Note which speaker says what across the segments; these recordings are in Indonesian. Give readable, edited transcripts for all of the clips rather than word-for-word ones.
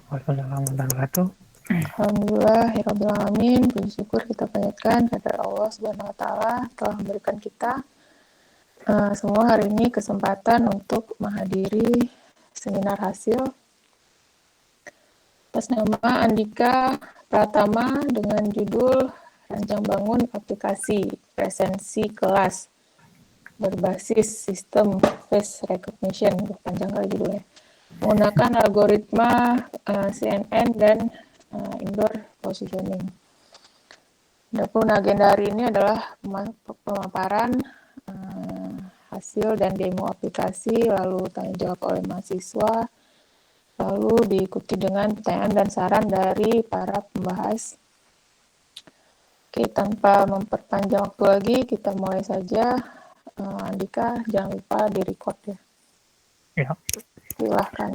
Speaker 1: Waalaikumsalam warahmatullahi wabarakatuh.
Speaker 2: Alhamdulillah, ya Rabbil Alamin. Puji syukur kita panjatkan kepada Allah Subhanahu Wa Taala telah memberikan kita semua hari ini kesempatan untuk menghadiri seminar hasil atas nama Andika Pratama dengan judul Rancang Bangun Aplikasi Presensi Kelas berbasis sistem face recognition, panjang kali judulnya, menggunakan algoritma CNN dan indoor positioning. Adapun agenda hari ini adalah pemaparan hasil dan demo aplikasi, lalu tanya jawab oleh mahasiswa, lalu diikuti dengan pertanyaan dan saran dari para pembahas. Oke, tanpa memperpanjang waktu lagi, kita mulai saja. Andika, jangan lupa di-record ya.
Speaker 1: Ya.
Speaker 2: Silahkan.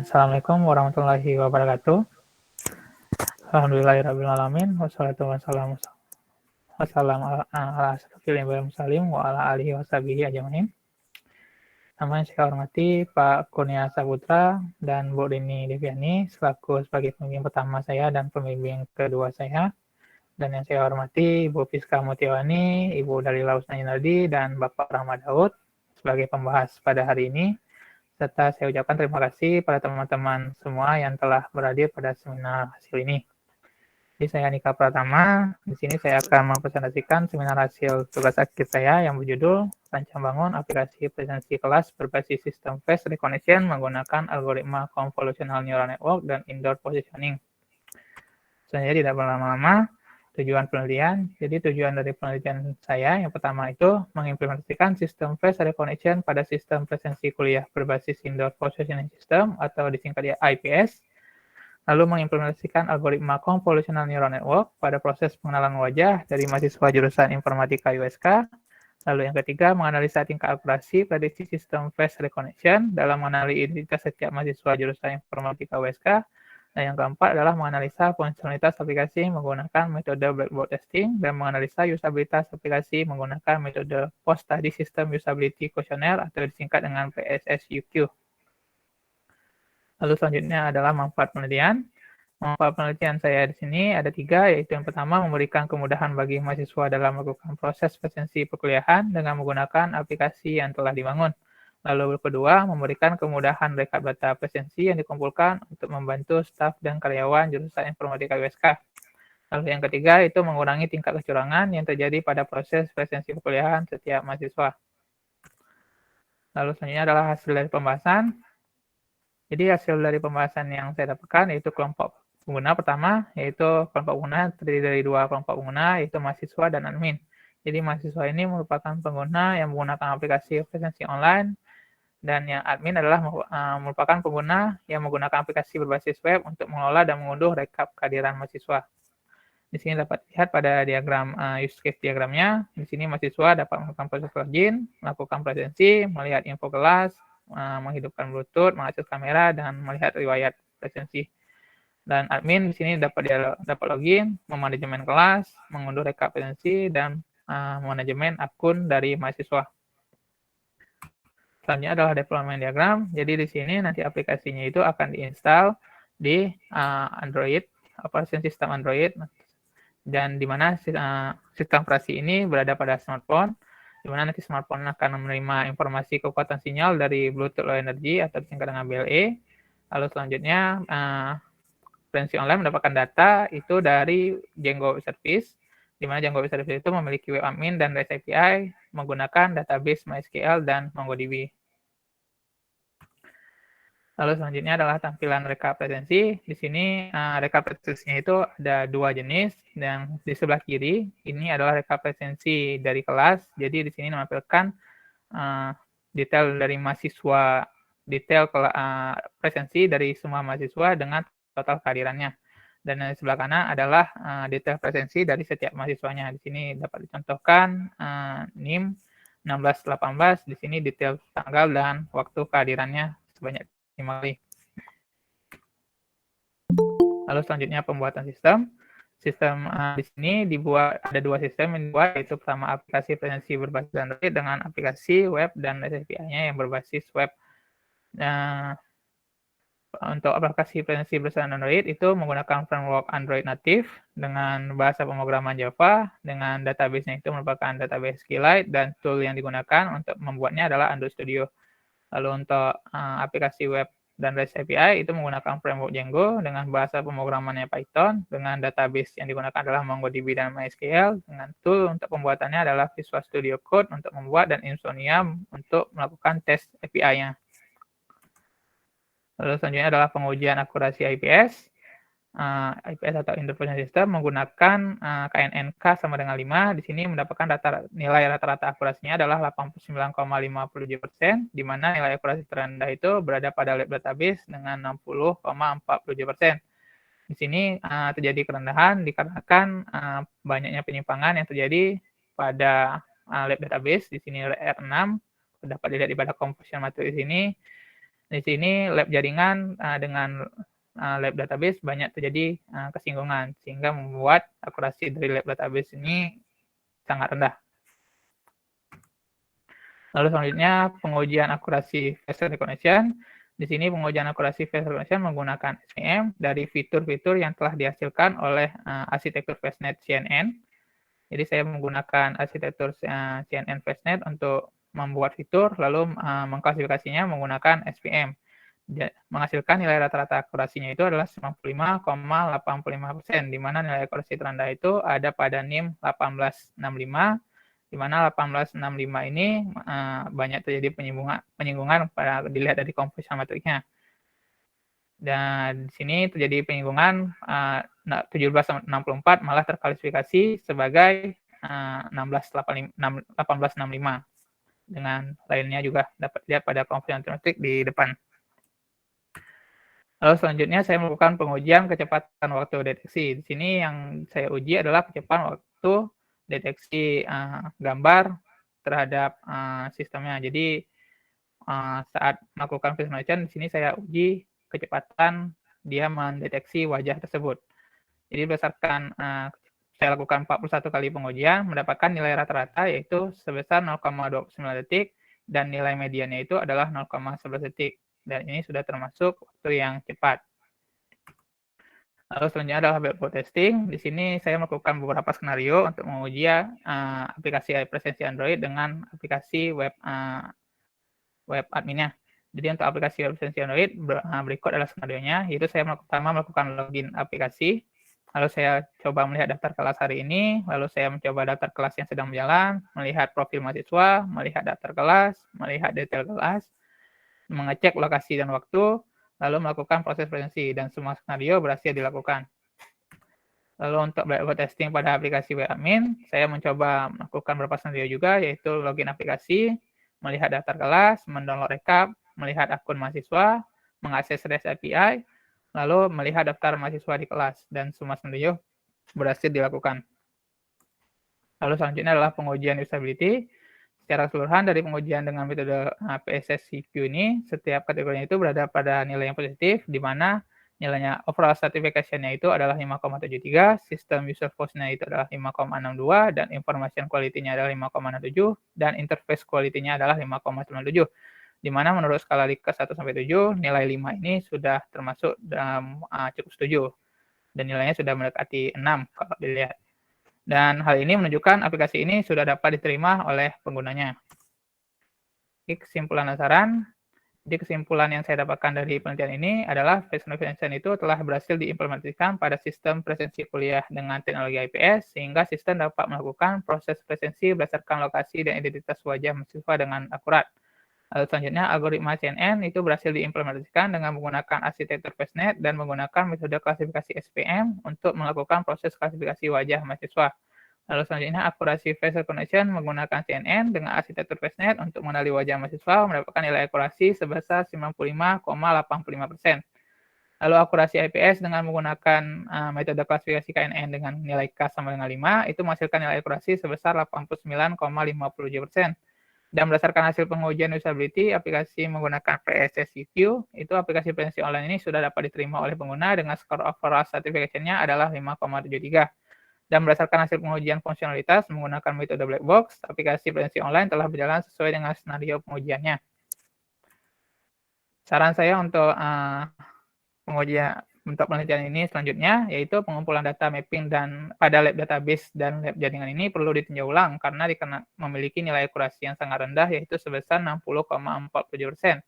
Speaker 1: Assalamualaikum warahmatullahi wabarakatuh. Alhamdulillahirrahmanirrahim. Wassalatu wassalamu ala asyrofil anbiya'i wal mursalin wa ala alihi washabihi ajmain. Nama yang saya hormati Pak Kurnia Saputra dan Bu Rini Deviani selaku sebagai pembimbing pertama saya dan pembimbing kedua saya. Dan yang saya hormati Ibu Fiska Mutiawani, Ibu Dalila Usnayinaldi, dan Bapak Rahmat Daud sebagai pembahas pada hari ini. Serta saya ucapkan terima kasih pada teman-teman semua yang telah berhadir pada seminar hasil ini. Jadi saya Andika Pratama, di sini saya akan mempresentasikan seminar hasil tugas akhir saya yang berjudul Rancang Bangun Aplikasi Presensi Kelas Berbasis Sistem Face Recognition menggunakan algoritma Convolutional Neural Network dan Indoor Positioning. Saya tidak berlama-lama, tujuan penelitian. Jadi tujuan dari penelitian saya yang pertama itu mengimplementasikan sistem face recognition pada sistem presensi kuliah berbasis Indoor Positioning System atau disingkat IPS. Lalu mengimplementasikan algoritma Convolutional Neural Network pada proses pengenalan wajah dari mahasiswa jurusan Informatika USK. Lalu yang ketiga, menganalisa tingkat akurasi prediksi sistem face recognition dalam mengenali identitas setiap mahasiswa jurusan Informatika USK. Dan yang keempat adalah menganalisa fungsionalitas aplikasi menggunakan metode blackboard testing dan menganalisa usabilitas aplikasi menggunakan metode post-study system usability questionnaire atau disingkat dengan PSSUQ. Lalu selanjutnya adalah manfaat penelitian. Manfaat penelitian saya di sini ada 3, yaitu yang pertama memberikan kemudahan bagi mahasiswa dalam melakukan proses presensi perkuliahan dengan menggunakan aplikasi yang telah dibangun. Lalu kedua, memberikan kemudahan rekap data presensi yang dikumpulkan untuk membantu staf dan karyawan jurusan Informatika USK. Lalu yang ketiga, itu mengurangi tingkat kecurangan yang terjadi pada proses presensi perkuliahan setiap mahasiswa. Lalu selanjutnya adalah hasil dari pembahasan. Jadi hasil dari pembahasan yang saya dapatkan yaitu kelompok pengguna pertama, yaitu kelompok pengguna terdiri dari 2 kelompok pengguna, yaitu mahasiswa dan admin. Jadi mahasiswa ini merupakan pengguna yang menggunakan aplikasi presensi online, dan yang admin adalah merupakan pengguna yang menggunakan aplikasi berbasis web untuk mengelola dan mengunduh rekap kehadiran mahasiswa. Di sini dapat lihat pada diagram use case diagramnya. Di sini mahasiswa dapat melakukan proses login, melakukan presensi, melihat info kelas, menghidupkan Bluetooth, mengakses kamera, dan melihat riwayat presensi. Dan admin di sini dapat login, memanajemen kelas, mengunduh rekap presensi, dan manajemen akun dari mahasiswa. Selanjutnya adalah deployment diagram. Jadi di sini nanti aplikasinya itu akan diinstal di Android, operation system Android, dan di mana sistem operasi ini berada pada smartphone, di mana nanti smartphone akan menerima informasi kekuatan sinyal dari Bluetooth Low Energy atau disingkat dengan BLE. Lalu selanjutnya presensi online mendapatkan data itu dari Django Web Service, di mana Django Web Service itu memiliki web admin dan REST API menggunakan database MySQL dan MongoDB. Lalu selanjutnya adalah tampilan rekap presensi. Di sini rekap presensinya itu ada 2 jenis. Yang di sebelah kiri ini adalah rekap presensi dari kelas. Jadi di sini menampilkan detail dari mahasiswa, detail presensi dari semua mahasiswa dengan total kehadirannya. Dan di sebelah kanan adalah detail presensi dari setiap mahasiswanya. Di sini dapat dicontohkan NIM 1618. Di sini detail tanggal dan waktu kehadirannya sebanyak 5 kali. Lalu selanjutnya pembuatan sistem. Sistem di sini ada 2 sistem yang dibuat, yaitu pertama aplikasi presensi berbasis Android dengan aplikasi web dan REST API-nya yang berbasis web. untuk aplikasi presensi berbasis Android itu menggunakan framework Android native dengan bahasa pemrograman Java, dengan database-nya itu merupakan database SQLite, dan tool yang digunakan untuk membuatnya adalah Android Studio. Lalu untuk aplikasi web dan REST API itu menggunakan framework Django dengan bahasa pemrogramannya Python, dengan database yang digunakan adalah MongoDB dan MySQL, dengan tool untuk pembuatannya adalah Visual Studio Code untuk membuat dan Insomnia untuk melakukan tes API-nya. Lalu selanjutnya adalah pengujian akurasi IPS. IPS atau Interpretation System menggunakan KNNK sama dengan 5. Di sini mendapatkan nilai rata-rata akurasinya adalah 89,57%, di mana nilai akurasi terendah itu berada pada lab database dengan 60,47%. Di sini terjadi kerendahan dikarenakan banyaknya penyimpangan yang terjadi pada lab database. Di sini R6 dapat dilihat di pada composition matrix ini. Di sini lab jaringan dengan lab database banyak terjadi kesinggungan, sehingga membuat akurasi dari lab database ini sangat rendah. Lalu selanjutnya pengujian akurasi face recognition. Di sini pengujian akurasi face recognition menggunakan SVM dari fitur-fitur yang telah dihasilkan oleh arsitektur FastNet CNN. Jadi saya menggunakan arsitektur CNN FastNet untuk membuat fitur, lalu mengklasifikasinya menggunakan SVM. Menghasilkan nilai rata-rata akurasinya itu adalah 95,85%, di mana nilai akurasi terendah itu ada pada NIM 1865, di mana 1865 ini banyak terjadi penyinggungan pada dilihat dari composition matrixnya. Dan di sini terjadi penyinggungan 1764 malah terklasifikasi sebagai 1865, dengan lainnya juga dapat lihat pada composition matrix di depan. Lalu selanjutnya saya melakukan pengujian kecepatan waktu deteksi. Di sini yang saya uji adalah kecepatan waktu deteksi gambar terhadap sistemnya. Jadi saat melakukan visualization di sini saya uji kecepatan dia mendeteksi wajah tersebut. Jadi berdasarkan saya lakukan 41 kali pengujian, mendapatkan nilai rata-rata yaitu sebesar 0,29 detik, dan nilai mediannya itu adalah 0,11 detik. Dan ini sudah termasuk waktu yang cepat. Lalu selanjutnya adalah web testing. Di sini saya melakukan beberapa skenario untuk menguji aplikasi presensi Android dengan aplikasi web adminnya. Jadi untuk aplikasi web presensi Android berikut adalah skenario-nya, yaitu saya pertama melakukan login aplikasi. Lalu saya coba melihat daftar kelas hari ini, lalu saya mencoba daftar kelas yang sedang berjalan, melihat profil mahasiswa, melihat daftar kelas, melihat detail kelas, mengecek lokasi dan waktu, lalu melakukan proses presensi, dan semua skenario berhasil dilakukan. Lalu untuk web testing pada aplikasi web admin, saya mencoba melakukan beberapa skenario juga, yaitu login aplikasi, melihat daftar kelas, mendownload rekap, melihat akun mahasiswa, mengakses REST API, lalu melihat daftar mahasiswa di kelas, dan semua skenario berhasil dilakukan. Lalu selanjutnya adalah pengujian usability. Secara keseluruhan dari pengujian dengan metode PSSCQ ini, setiap kategorinya itu berada pada nilai yang positif, di mana nilainya overall certification-nya itu adalah 5,73, sistem user force-nya itu adalah 5,62, dan information quality-nya adalah 5,67, dan interface quality-nya adalah 5,97. Di mana menurut skala Likert 1-7, nilai 5 ini sudah termasuk dalam cukup setuju, dan nilainya sudah mendekati 6 kalau dilihat. Dan hal ini menunjukkan aplikasi ini sudah dapat diterima oleh penggunanya. Kesimpulan sasaran. Jadi kesimpulan yang saya dapatkan dari penelitian ini adalah face recognition itu telah berhasil diimplementasikan pada sistem presensi kuliah dengan teknologi IPS, sehingga sistem dapat melakukan proses presensi berdasarkan lokasi dan identitas wajah mahasiswa dengan akurat. Lalu selanjutnya, algoritma CNN itu berhasil diimplementasikan dengan menggunakan arsitektur FastNet dan menggunakan metode klasifikasi SVM untuk melakukan proses klasifikasi wajah mahasiswa. Lalu selanjutnya, akurasi face recognition menggunakan CNN dengan arsitektur FastNet untuk mengenali wajah mahasiswa mendapatkan nilai akurasi sebesar 95,85%. Lalu akurasi IPS dengan menggunakan metode klasifikasi KNN dengan nilai K sama dengan 5 itu menghasilkan nilai akurasi sebesar 89,57%. Dan berdasarkan hasil pengujian usability aplikasi menggunakan PSSCQ, itu aplikasi presensi online ini sudah dapat diterima oleh pengguna dengan skor overall certification-nya adalah 5,73. Dan berdasarkan hasil pengujian fungsionalitas menggunakan metode black box, aplikasi presensi online telah berjalan sesuai dengan skenario pengujiannya. Saran saya untuk pengujian untuk penelitian ini selanjutnya, yaitu pengumpulan data mapping dan pada lab database dan lab jaringan ini perlu ditinjau ulang karena memiliki nilai akurasi yang sangat rendah, yaitu sebesar 60,47%.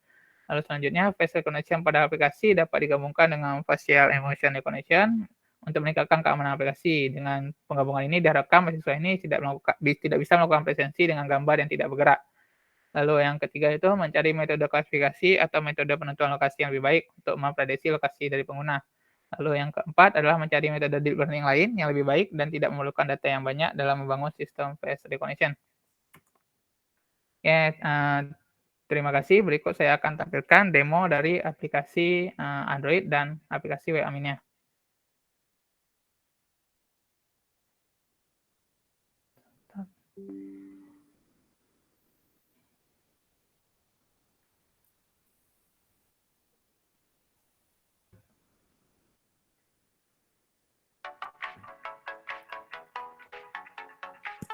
Speaker 1: Lalu selanjutnya, face recognition pada aplikasi dapat digabungkan dengan facial emotion recognition untuk meningkatkan keamanan aplikasi. Dengan penggabungan ini diharapkan mahasiswa ini tidak bisa melakukan presensi dengan gambar yang tidak bergerak. Lalu yang ketiga itu mencari metode klasifikasi atau metode penentuan lokasi yang lebih baik untuk memprediksi lokasi dari pengguna. Lalu yang keempat adalah mencari metode deep learning lain yang lebih baik dan tidak memerlukan data yang banyak dalam membangun sistem face recognition. Oke, terima kasih. Berikut saya akan tampilkan demo dari aplikasi Android dan aplikasi web Aminia.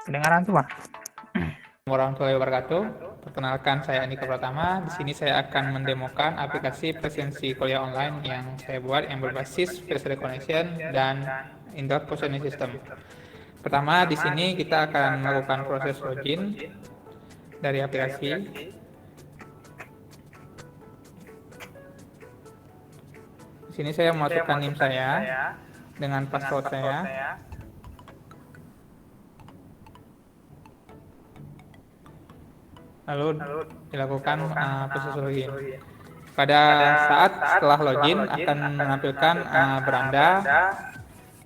Speaker 1: Kedengaran semua? Warahmatullahi wabarakatuh. Perkenalkan, saya Andika Pratama. Di sini saya akan mendemokan aplikasi presensi kuliah online yang saya buat yang berbasis face recognition dan indoor positioning system. Pertama, di sini kita akan melakukan proses login dari aplikasi. Di sini saya memasukkan NIM saya dengan password saya. Lalu dilakukan proses login. Pada saat setelah login akan menampilkan beranda,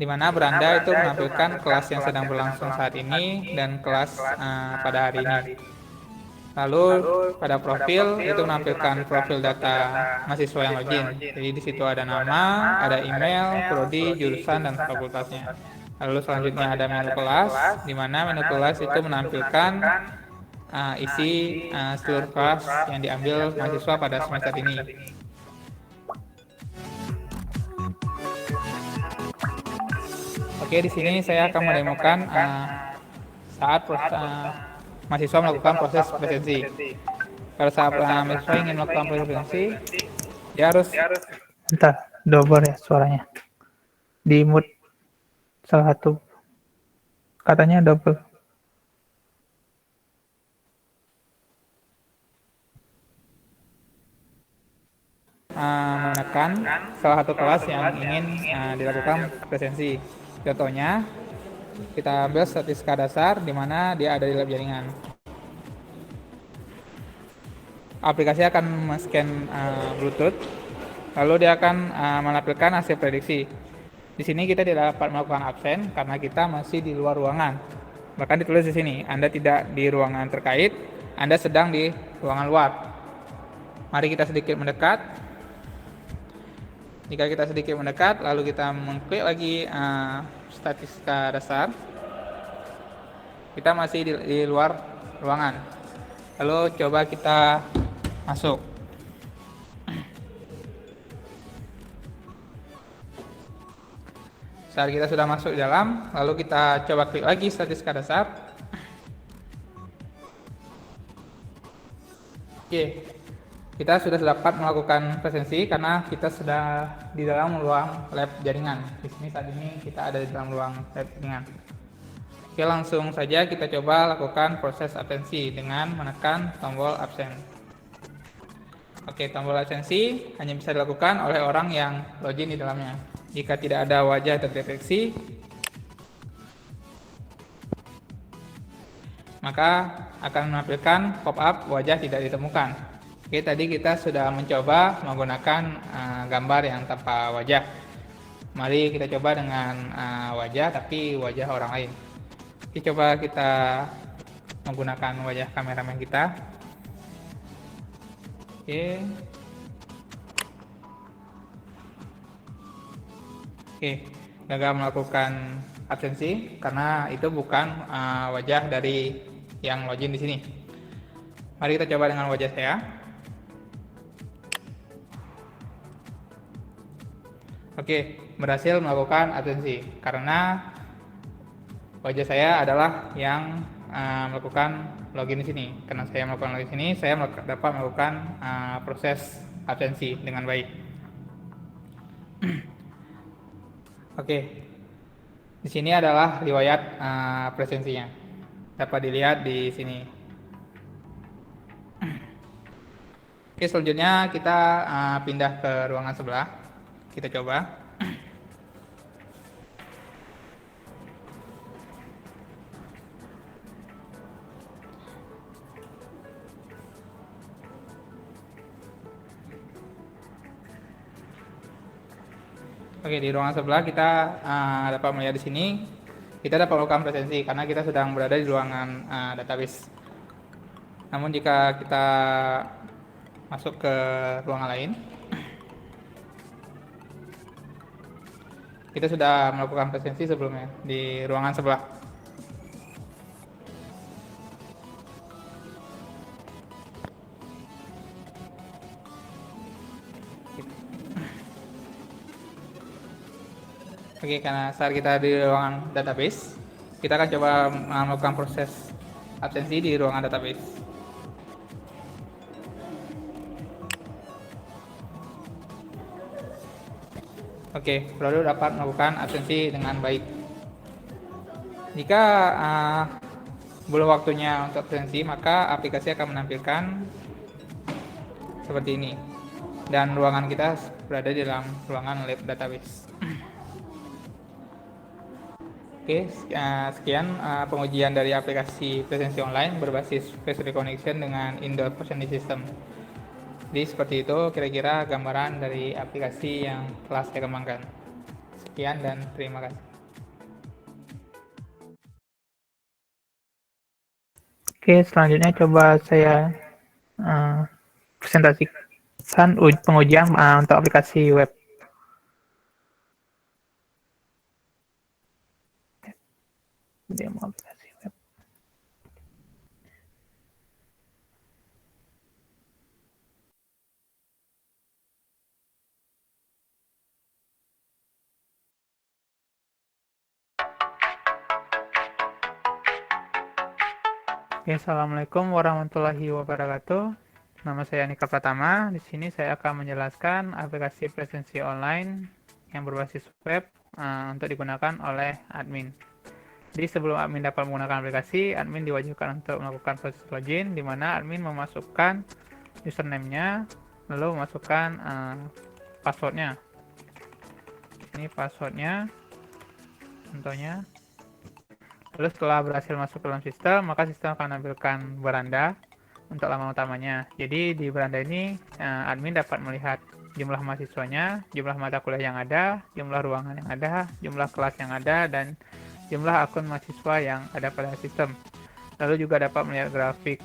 Speaker 1: di mana beranda itu menampilkan kelas yang sedang berlangsung saat ini dan kelas pada hari ini. Lalu pada profil itu menampilkan profil data mahasiswa yang login. Jadi di situ ada nama, ada email, prodi, jurusan, dan fakultasnya. Lalu selanjutnya ada menu kelas, di mana menu kelas itu menampilkan isi seluruh kelas yang diambil mahasiswa pada semester ini. Oke, di sini saya akan mendemokan saat mahasiswa melakukan proses presensi. Pada saat mahasiswa ingin melakukan proses presensi, dia harus bentar, double ya suaranya. Di mute salah satu katanya double. Menekan salah satu kelas yang ingin dilakukan presensi. Contohnya, kita ambil statistika dasar di mana dia ada di lab jaringan. Aplikasi akan men-scan Bluetooth, lalu dia akan menampilkan hasil prediksi. Di sini kita tidak dapat melakukan absen karena kita masih di luar ruangan. Bahkan ditulis di sini, Anda tidak di ruangan terkait, Anda sedang di ruangan luar. Mari kita sedikit mendekat. Jika kita sedikit mendekat, lalu kita mengklik lagi statistika dasar, kita masih di luar ruangan. Lalu coba kita masuk. Saat kita sudah masuk di dalam, lalu kita coba klik lagi statistika dasar. Oke, kita sudah dapat melakukan presensi karena kita sudah di dalam ruang lab jaringan. Di sini saat ini kita ada di dalam ruang lab jaringan. Oke, langsung saja kita coba lakukan proses absensi dengan menekan tombol absen. Oke, tombol absensi hanya bisa dilakukan oleh orang yang login di dalamnya. Jika tidak ada wajah terdeteksi, maka akan menampilkan pop-up wajah tidak ditemukan. Oke, tadi kita sudah mencoba menggunakan gambar yang tanpa wajah. Mari kita coba dengan wajah, tapi wajah orang lain. Oke, coba kita menggunakan wajah kameramen kita. Oke, gagal melakukan absensi karena itu bukan wajah dari yang login di sini. Mari kita coba dengan wajah saya. Oke, berhasil melakukan absensi karena wajah saya adalah yang melakukan login di sini. Karena saya melakukan login di sini, saya dapat melakukan proses absensi dengan baik. Oke, di sini adalah riwayat presensinya. Dapat dilihat di sini. Oke, selanjutnya kita pindah ke ruangan sebelah. Kita coba. Oke, di ruangan sebelah kita dapat melihat di sini kita dapat melakukan presensi karena kita sedang berada di ruangan database. Namun jika kita masuk ke ruangan lain, kita sudah melakukan presensi sebelumnya di ruangan sebelah. Oke, karena saat kita di ruangan database, kita akan coba melakukan proses absensi di ruangan database. Oke, lalu dapat melakukan absensi dengan baik. Jika belum waktunya untuk absensi, maka aplikasi akan menampilkan seperti ini. Dan ruangan kita berada di dalam ruangan lab database. Oke, sekian pengujian dari aplikasi presensi online berbasis face recognition dengan indoor positioning system. Jadi seperti itu kira-kira gambaran dari aplikasi yang telah saya kembangkan. Sekian dan terima kasih. Oke, selanjutnya coba saya presentasikan pengujian untuk aplikasi web. Demo aplikasi web. Oke, assalamualaikum warahmatullahi wabarakatuh. Nama saya Nika Pratama. Di sini saya akan menjelaskan aplikasi presensi online yang berbasis web untuk digunakan oleh admin. Jadi sebelum admin dapat menggunakan aplikasi, admin diwajibkan untuk melakukan proses login, di mana admin memasukkan username-nya, lalu memasukkan password-nya. Ini password-nya, contohnya. Lalu setelah berhasil masuk ke dalam sistem, maka sistem akan menampilkan beranda untuk laman utamanya. Jadi di beranda ini admin dapat melihat jumlah mahasiswanya, jumlah mata kuliah yang ada, jumlah ruangan yang ada, jumlah kelas yang ada, dan jumlah akun mahasiswa yang ada pada sistem. Lalu juga dapat melihat grafik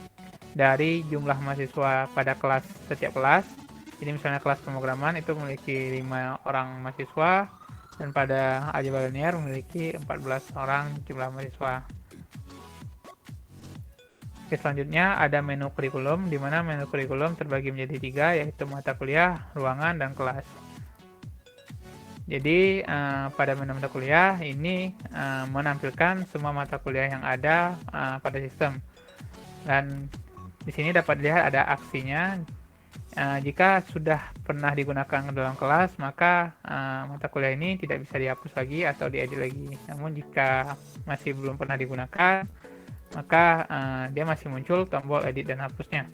Speaker 1: dari jumlah mahasiswa pada kelas setiap kelas. Jadi misalnya kelas pemrograman itu memiliki 5 orang mahasiswa, dan pada aljabar linear memiliki 14 orang jumlah mahasiswa. Oke, selanjutnya ada menu kurikulum, di mana menu kurikulum terbagi menjadi 3, yaitu mata kuliah, ruangan, dan kelas. Jadi pada menu mata kuliah ini menampilkan semua mata kuliah yang ada pada sistem. Dan di sini dapat dilihat ada aksinya. Jika sudah pernah digunakan dalam kelas, maka mata kuliah ini tidak bisa dihapus lagi atau diedit lagi. Namun jika masih belum pernah digunakan, maka dia masih muncul tombol edit dan hapusnya.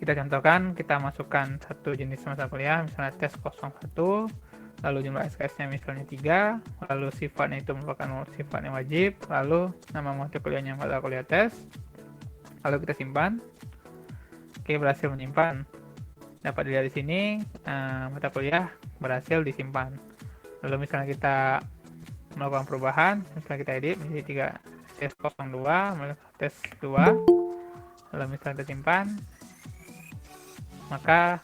Speaker 1: Kita contohkan, kita masukkan satu jenis mata kuliah, misalnya tes 01, lalu jumlah SKS-nya misalnya 3, lalu sifatnya itu merupakan sifat yang wajib, lalu nama mata kuliahnya mata kuliah tes, lalu kita simpan. Oke, berhasil menyimpan. Dapat dilihat di sini mata kuliah berhasil disimpan. Lalu misalnya kita melakukan perubahan, misalnya kita edit menjadi 3 tes 02, tes 2, lalu misalnya kita simpan, maka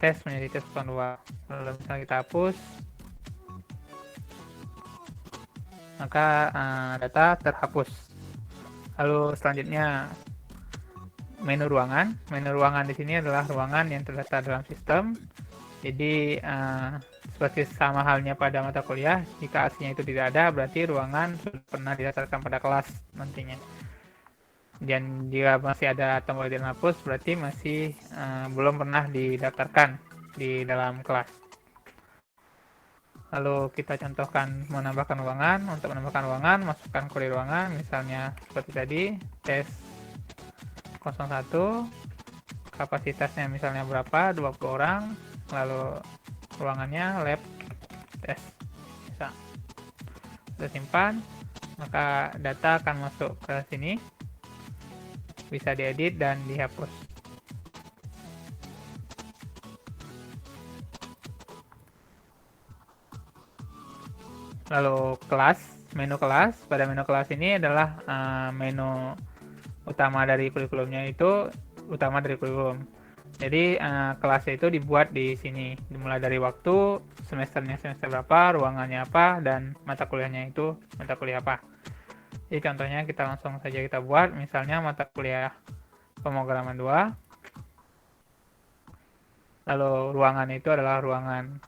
Speaker 1: tes menjadi tes 02. Lalu misalnya kita hapus, maka data terhapus. Lalu selanjutnya menu ruangan. Menu ruangan di sini adalah ruangan yang terdaftar dalam sistem. Jadi seperti sama halnya pada mata kuliah, jika aksinya itu tidak ada, berarti ruangan sudah pernah didaftarkan pada kelas nantinya. Dan jika masih ada tombol edit dan hapus, berarti masih belum pernah didaftarkan di dalam kelas. Lalu kita contohkan menambahkan ruangan. Untuk menambahkan ruangan, masukkan kode ruangan, misalnya seperti tadi, tes 01, kapasitasnya misalnya berapa, 20 orang, lalu ruangannya lab tes. Bisa. Kita simpan, maka data akan masuk ke sini, bisa diedit dan dihapus. Lalu kelas, menu kelas. Pada menu kelas ini adalah menu utama dari kurikulumnya, itu utama dari kurikulum. Jadi kelasnya itu dibuat di sini, dimulai dari waktu, semesternya semester berapa, ruangannya apa, dan mata kuliahnya itu mata kuliah apa. Jadi contohnya kita langsung saja kita buat, misalnya mata kuliah pemrograman 2. Lalu ruangan itu adalah ruangan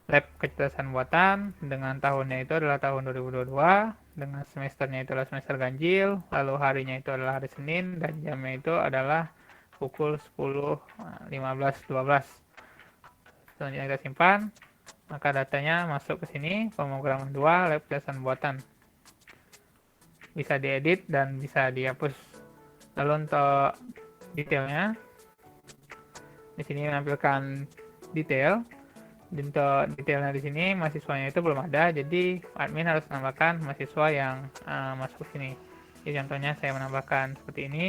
Speaker 1: lab kecerdasan buatan, dengan tahunnya itu adalah tahun 2022, dengan semesternya itu adalah semester ganjil, lalu harinya itu adalah hari Senin, dan jamnya itu adalah pukul 10.15-12. Selanjutnya kita simpan, maka datanya masuk ke sini, pemrograman 2, lab kecerdasan buatan. Bisa diedit dan bisa dihapus. Lalu untuk detailnya, di sini menampilkan detail. Untuk detailnya di sini mahasiswanya itu belum ada, jadi admin harus menambahkan mahasiswa yang masuk ke sini. Jadi contohnya saya menambahkan seperti ini,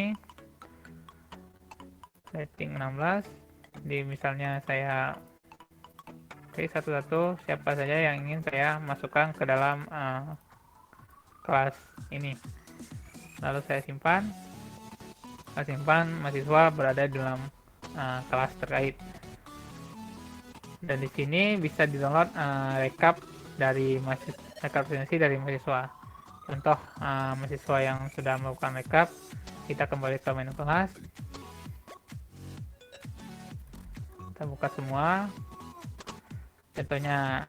Speaker 1: rating 16. Jadi misalnya saya pilih satu-satu siapa saja yang ingin saya masukkan ke dalam kelas ini. Lalu saya simpan. Saya simpan mahasiswa berada di dalam kelas terkait. Dan di sini bisa di-download rekap dari rekap presensi dari mahasiswa. Contoh mahasiswa yang sudah melakukan rekap, kita kembali ke menu kelas. Kita buka semua. Contohnya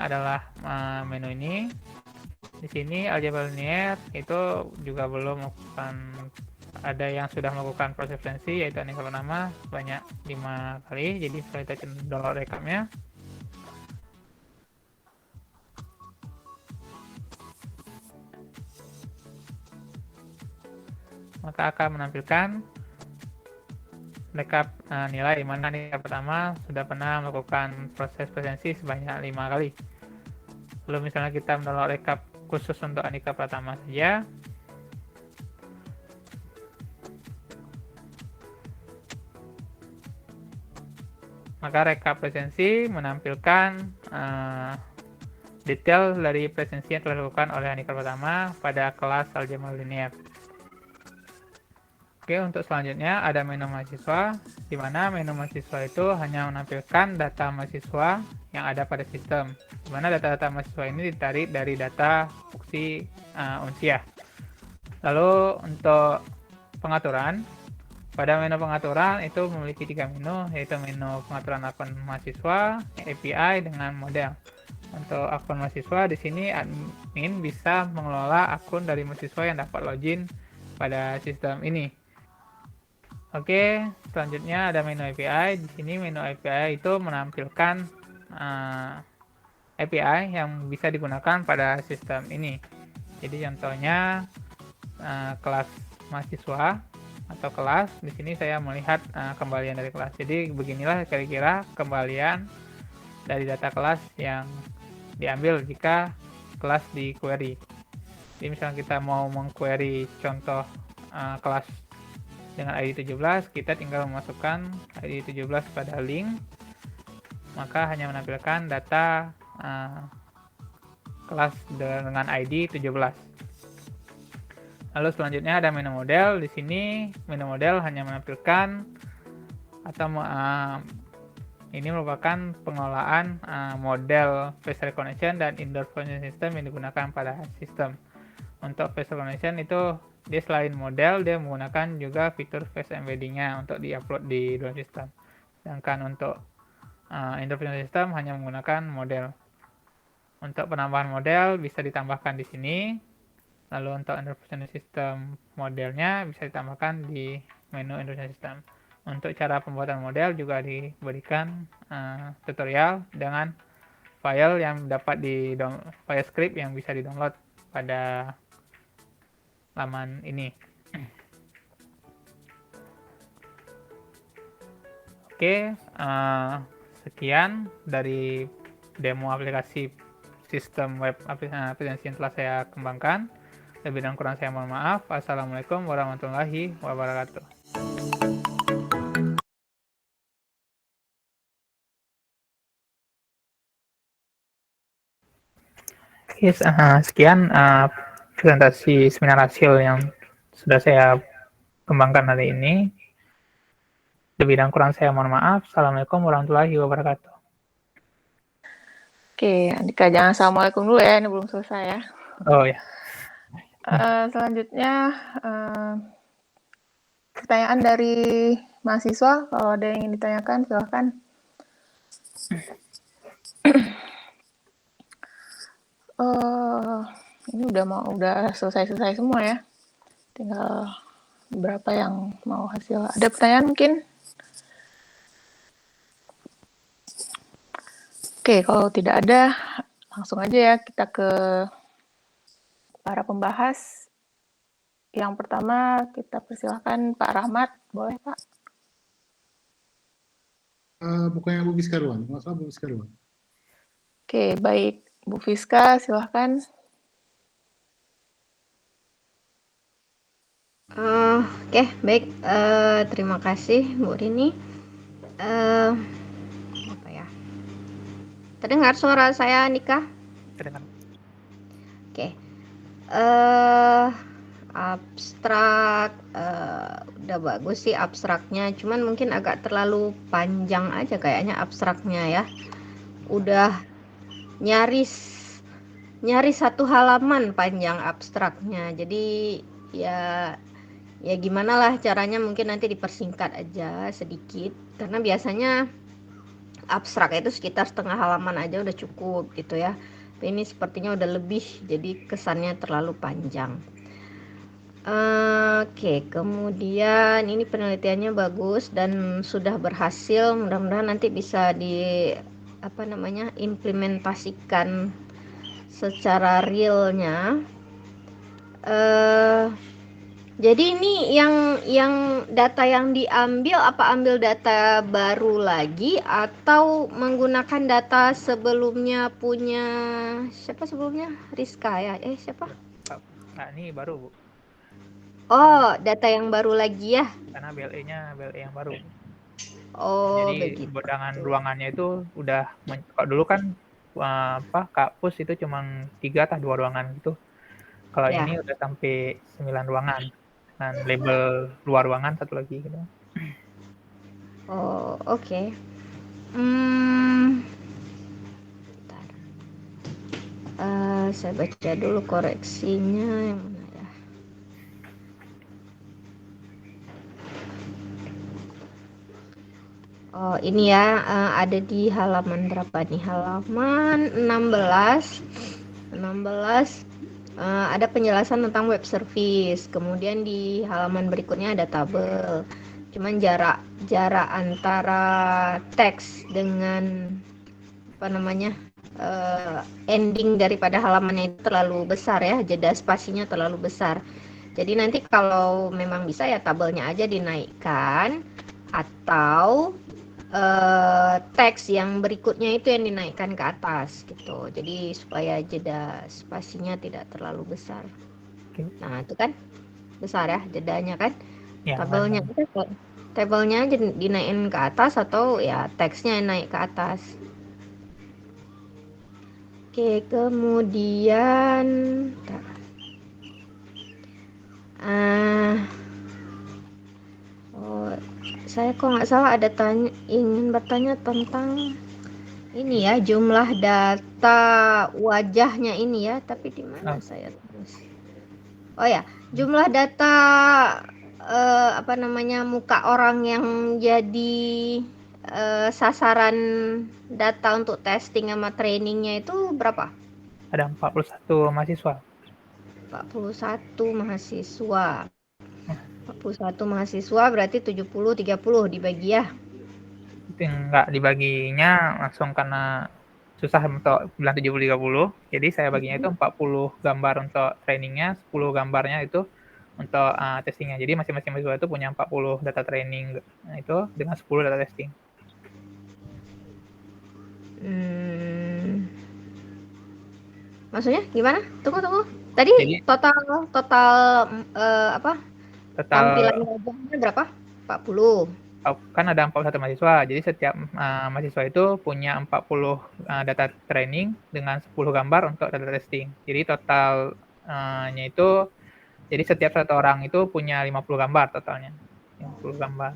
Speaker 1: adalah menu ini. Di sini aljabar linier itu juga belum melakukan, ada yang sudah melakukan proses presensi yaitu Anika Purnama sebanyak 5 kali. Jadi setelah kita download rekapnya, maka akan menampilkan rekap nilai, di mana Anika pertama sudah pernah melakukan proses presensi sebanyak 5 kali. Lalu misalnya kita mendownload rekap khusus untuk Anika pertama saja, maka rekap presensi menampilkan detail dari presensi yang telah dilakukan oleh Anika pertama pada kelas aljabar linier. Oke, untuk selanjutnya ada menu mahasiswa, di mana menu mahasiswa itu hanya menampilkan data mahasiswa yang ada pada sistem, di mana data-data mahasiswa ini ditarik dari data fungsi unsiah. Lalu untuk pengaturan, pada menu pengaturan itu memiliki 3 menu, yaitu menu pengaturan akun mahasiswa, API, dengan model. Untuk akun mahasiswa, di sini admin bisa mengelola akun dari mahasiswa yang dapat login pada sistem ini. Oke, selanjutnya ada menu API. Di sini menu API itu menampilkan API yang bisa digunakan pada sistem ini. Jadi contohnya kelas mahasiswa atau kelas. Di sini saya melihat kembalian dari kelas. Jadi beginilah kira-kira kembalian dari data kelas yang diambil jika kelas di query. Jadi misalnya kita mau mengquery contoh kelas dengan ID 17, kita tinggal memasukkan ID 17 pada link, maka hanya menampilkan data kelas dengan ID 17. Lalu selanjutnya ada menu model. Di sini menu model hanya menampilkan atau ini merupakan pengelolaan model face recognition dan indoor voice system yang digunakan pada sistem. Untuk face recognition itu dia selain model, dia menggunakan juga fitur face embedding-nya untuk di-upload di dalam sistem. Sedangkan untuk indoor voice system hanya menggunakan model. Untuk penambahan model bisa ditambahkan di sini. Lalu untuk indoor voice system modelnya bisa ditambahkan di menu indoor voice system. Untuk cara pembuatan model juga diberikan tutorial dengan file yang dapat file script yang bisa di-download pada laman ini. Oke, sekian dari demo aplikasi sistem web aplikasi yang telah saya kembangkan. Lebih dan kurang saya mohon maaf. Assalamualaikum warahmatullahi wabarakatuh. Oke, sekian presentasi seminar hasil yang sudah saya kembangkan hari ini. Lebih dan kurang saya mohon maaf. Assalamualaikum warahmatullahi wabarakatuh.
Speaker 2: Oke, Andika, jangan assalamualaikum dulu ya, ini belum selesai ya.
Speaker 1: Oh ya.
Speaker 2: Selanjutnya, pertanyaan dari mahasiswa, kalau ada yang ingin ditanyakan, silahkan. Ini udah selesai semua ya. Tinggal beberapa yang mau hasil. Ada pertanyaan mungkin? Oke, kalau tidak ada, langsung aja ya kita ke para pembahas. Yang pertama kita persilahkan Pak Rahmat, boleh Pak?
Speaker 3: Bukannya Bu Fiska duluan, masalah Bu Fiska duluan.
Speaker 2: Oke, baik. Bu Fiska, silahkan.
Speaker 4: Oke, baik. Terima kasih Bu Rini. Apa ya? Terdengar suara saya, Nika?
Speaker 1: Terdengar.
Speaker 4: Oke. Abstrak udah bagus sih abstraknya, cuman mungkin agak terlalu panjang aja kayaknya abstraknya ya. Udah nyaris 1 halaman panjang abstraknya. Jadi ya gimana lah caranya, mungkin nanti dipersingkat aja sedikit, karena biasanya abstrak itu sekitar setengah halaman aja udah cukup gitu ya. Tapi ini sepertinya udah lebih, jadi kesannya terlalu panjang. Oke, kemudian ini penelitiannya bagus dan sudah berhasil. Mudah-mudahan nanti bisa implementasikan secara realnya. Jadi ini yang data yang diambil, apa ambil data baru lagi atau menggunakan data sebelumnya punya siapa sebelumnya? Rizka ya? Siapa?
Speaker 1: Nah, ini baru, Bu.
Speaker 4: Oh, data yang baru lagi ya?
Speaker 1: Karena BLE-nya BLE yang baru.
Speaker 4: Oh,
Speaker 1: Jadi
Speaker 4: begitu.
Speaker 1: dengan ruangannya itu udah, kalau dulu kan Kapus itu cuma 3 atau 2 ruangan gitu. Kalau
Speaker 4: Ya.
Speaker 1: ini udah sampai 9 ruangan. Dan label luar ruangan 1 lagi gitu.
Speaker 4: Oh, oke. Bentar. Saya baca dulu koreksinya yang mana ya. Oh, ini ya, ada di halaman berapa nih? Halaman 16. Ada penjelasan tentang web service. Kemudian di halaman berikutnya ada tabel. Cuman jarak antara teks dengan ending daripada halamannya itu terlalu besar ya, jeda spasinya terlalu besar. Jadi nanti kalau memang bisa ya tabelnya aja dinaikkan, atau teks yang berikutnya itu yang dinaikkan ke atas gitu. Jadi supaya jeda spasinya tidak terlalu besar.
Speaker 1: Oke.
Speaker 4: Nah, itu kan besar ya jedanya kan.
Speaker 1: Ya,
Speaker 4: Tabelnya aja dinaikin ke atas, atau ya teksnya naik ke atas. Oke, kemudian saya kok nggak salah ada ingin bertanya tentang ini ya, jumlah data wajahnya ini ya, tapi di mana saya tulis? Oh ya, jumlah data muka orang yang jadi sasaran data untuk testing sama trainingnya itu berapa?
Speaker 1: ada 41 mahasiswa.
Speaker 4: 41 mahasiswa. 21 mahasiswa berarti 70-30 dibagi ya.
Speaker 1: Itu nggak dibaginya langsung karena susah untuk bilang 70-30. Jadi saya baginya itu 40 gambar untuk trainingnya, 10 gambarnya itu untuk testingnya. Jadi masing-masing mahasiswa itu punya 40 data training itu dengan 10 data testing.
Speaker 4: Maksudnya gimana? Tunggu. Tadi
Speaker 1: Jadi
Speaker 4: total apa?
Speaker 1: total
Speaker 4: Tampilan wajahnya berapa? 40.
Speaker 1: kan ada 41 mahasiswa. Jadi setiap mahasiswa itu punya 40 data training dengan 10 gambar untuk data testing. Jadi totalnya itu jadi setiap satu orang itu punya 50 gambar totalnya. 50 gambar.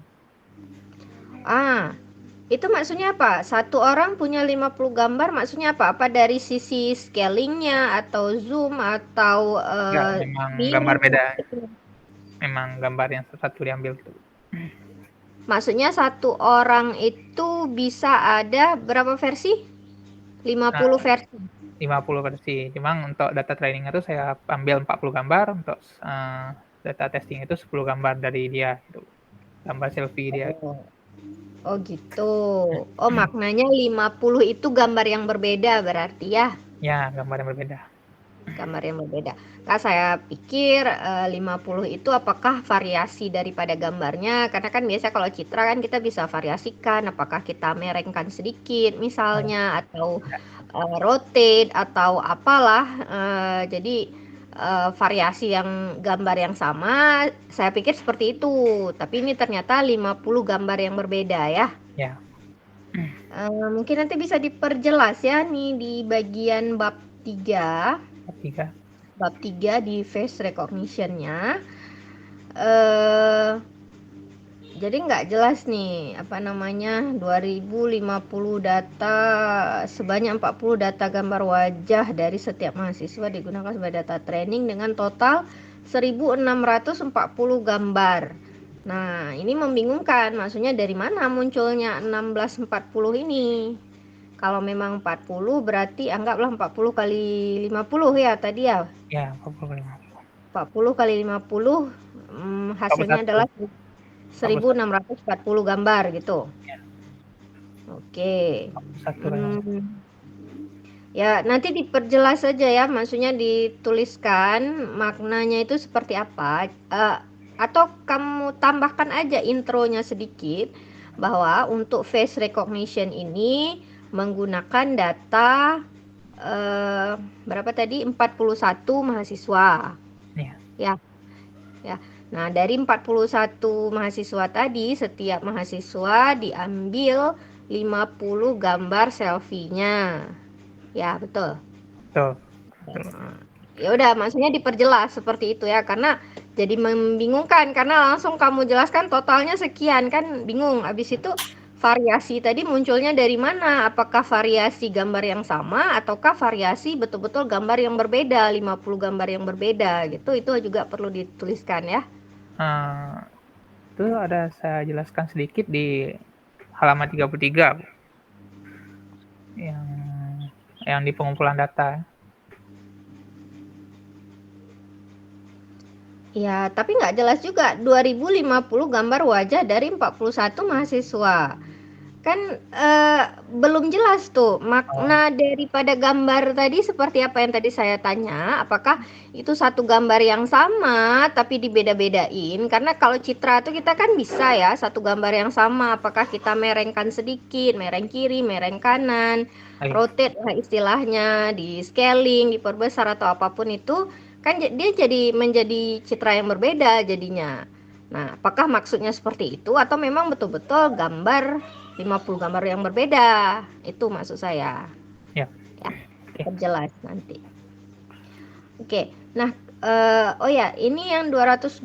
Speaker 4: Itu maksudnya apa? Satu orang punya 50 gambar maksudnya apa? Apa dari sisi scalingnya atau zoom atau
Speaker 1: Enggak, memang gambar beda. Memang gambar yang satu diambil gitu.
Speaker 4: Maksudnya satu orang itu bisa ada berapa versi? 50 versi.
Speaker 1: 50 versi. Memang untuk data trainingnya itu saya ambil 40 gambar, untuk data testing itu 10 gambar dari dia gitu. Gambar selfie dia.
Speaker 4: Oh gitu. Oh maknanya 50 itu gambar yang berbeda berarti ya?
Speaker 1: Ya, gambar yang berbeda.
Speaker 4: Gambar yang berbeda. Nah, saya pikir 50 itu apakah variasi daripada gambarnya? Karena kan biasa kalau citra kan kita bisa variasikan, apakah kita merengkan sedikit misalnya, atau rotate atau apalah. Jadi variasi yang gambar yang sama, saya pikir seperti itu. Tapi ini ternyata 50 gambar yang berbeda ya.
Speaker 1: Ya.
Speaker 4: Mungkin nanti bisa diperjelas ya nih di bagian bab 3. Bab 3 di face recognition-nya. Jadi nggak jelas nih, 2050 data, sebanyak 40 data gambar wajah dari setiap mahasiswa digunakan sebagai data training dengan total 1640 gambar. Nah, ini membingungkan, maksudnya dari mana munculnya 1640 ini? Kalau memang 40 berarti anggaplah 40 kali 50 ya tadi ya?
Speaker 1: Ya, 40 kali 50.
Speaker 4: 40 kali 50 hasilnya
Speaker 1: 41.
Speaker 4: adalah 1640 gambar gitu.
Speaker 1: Ya.
Speaker 4: Oke.
Speaker 1: 41
Speaker 4: Ya, nanti diperjelas saja ya, maksudnya dituliskan maknanya itu seperti apa. Atau kamu tambahkan aja intronya sedikit bahwa untuk face recognition ini menggunakan data berapa tadi? 41 mahasiswa. Ya. Nah, dari 41 mahasiswa tadi, setiap mahasiswa diambil 50 gambar selfie-nya. Ya, betul.
Speaker 1: Betul.
Speaker 4: Ya udah, maksudnya diperjelas seperti itu ya, karena jadi membingungkan karena langsung kamu jelaskan totalnya sekian kan bingung. Habis itu variasi tadi munculnya dari mana? Apakah variasi gambar yang sama ataukah variasi betul-betul gambar yang berbeda, 50 gambar yang berbeda gitu. Itu juga perlu dituliskan ya.
Speaker 1: Itu ada saya jelaskan sedikit di halaman 33 yang di pengumpulan data.
Speaker 4: Ya, tapi nggak jelas juga 2050 gambar wajah dari 41 mahasiswa. Kan belum jelas tuh makna daripada gambar tadi seperti apa yang tadi saya tanya. Apakah itu satu gambar yang sama tapi dibeda-bedain? Karena kalau citra itu kita kan bisa ya satu gambar yang sama. Apakah kita merengkan sedikit, mereng kiri, mereng kanan, rotate lah istilahnya, di scaling, diperbesar atau apapun itu. Kan dia jadi menjadi citra yang berbeda jadinya. Nah, apakah maksudnya seperti itu atau memang betul-betul gambar 50 gambar yang berbeda? Itu maksud saya.
Speaker 1: Ya.
Speaker 4: Perjelas nanti. Oke. Nah, ini yang 224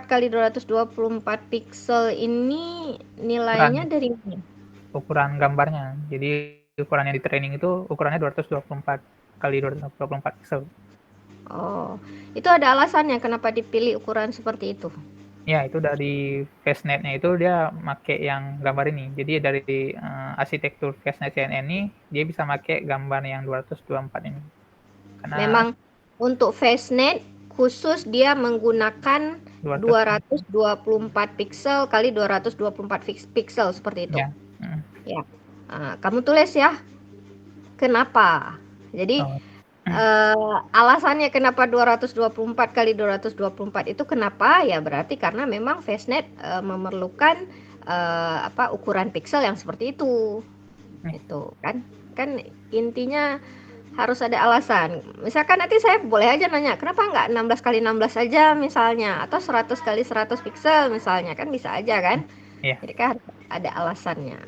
Speaker 4: kali 224 pixel ini nilainya dari mana?
Speaker 1: Ukuran gambarnya. Jadi ukuran yang di training itu ukurannya 224 kali 224 pixel.
Speaker 4: Oh, itu ada alasannya kenapa dipilih ukuran seperti itu?
Speaker 1: Ya, itu dari FaceNet-nya itu dia pakai yang gambar ini. Jadi dari arsitektur FaceNet CNN ini dia bisa pakai gambar yang 224 ini.
Speaker 4: Karena memang untuk FaceNet khusus dia menggunakan
Speaker 1: 200.
Speaker 4: 224 pixel kali 224 pixel seperti itu.
Speaker 1: Ya. Mm.
Speaker 4: Ya. Kamu tulis ya. Kenapa? Jadi
Speaker 1: Oh.
Speaker 4: alasannya kenapa 224 kali 224 itu kenapa? Ya berarti karena memang Fastnet memerlukan ukuran pixel yang seperti itu. Itu kan intinya harus ada alasan. Misalkan nanti saya boleh aja nanya, kenapa nggak 16 kali 16 aja misalnya, atau 100 kali 100 pixel misalnya, kan bisa aja kan?
Speaker 1: Iya.
Speaker 4: Jadi kan harus ada alasannya.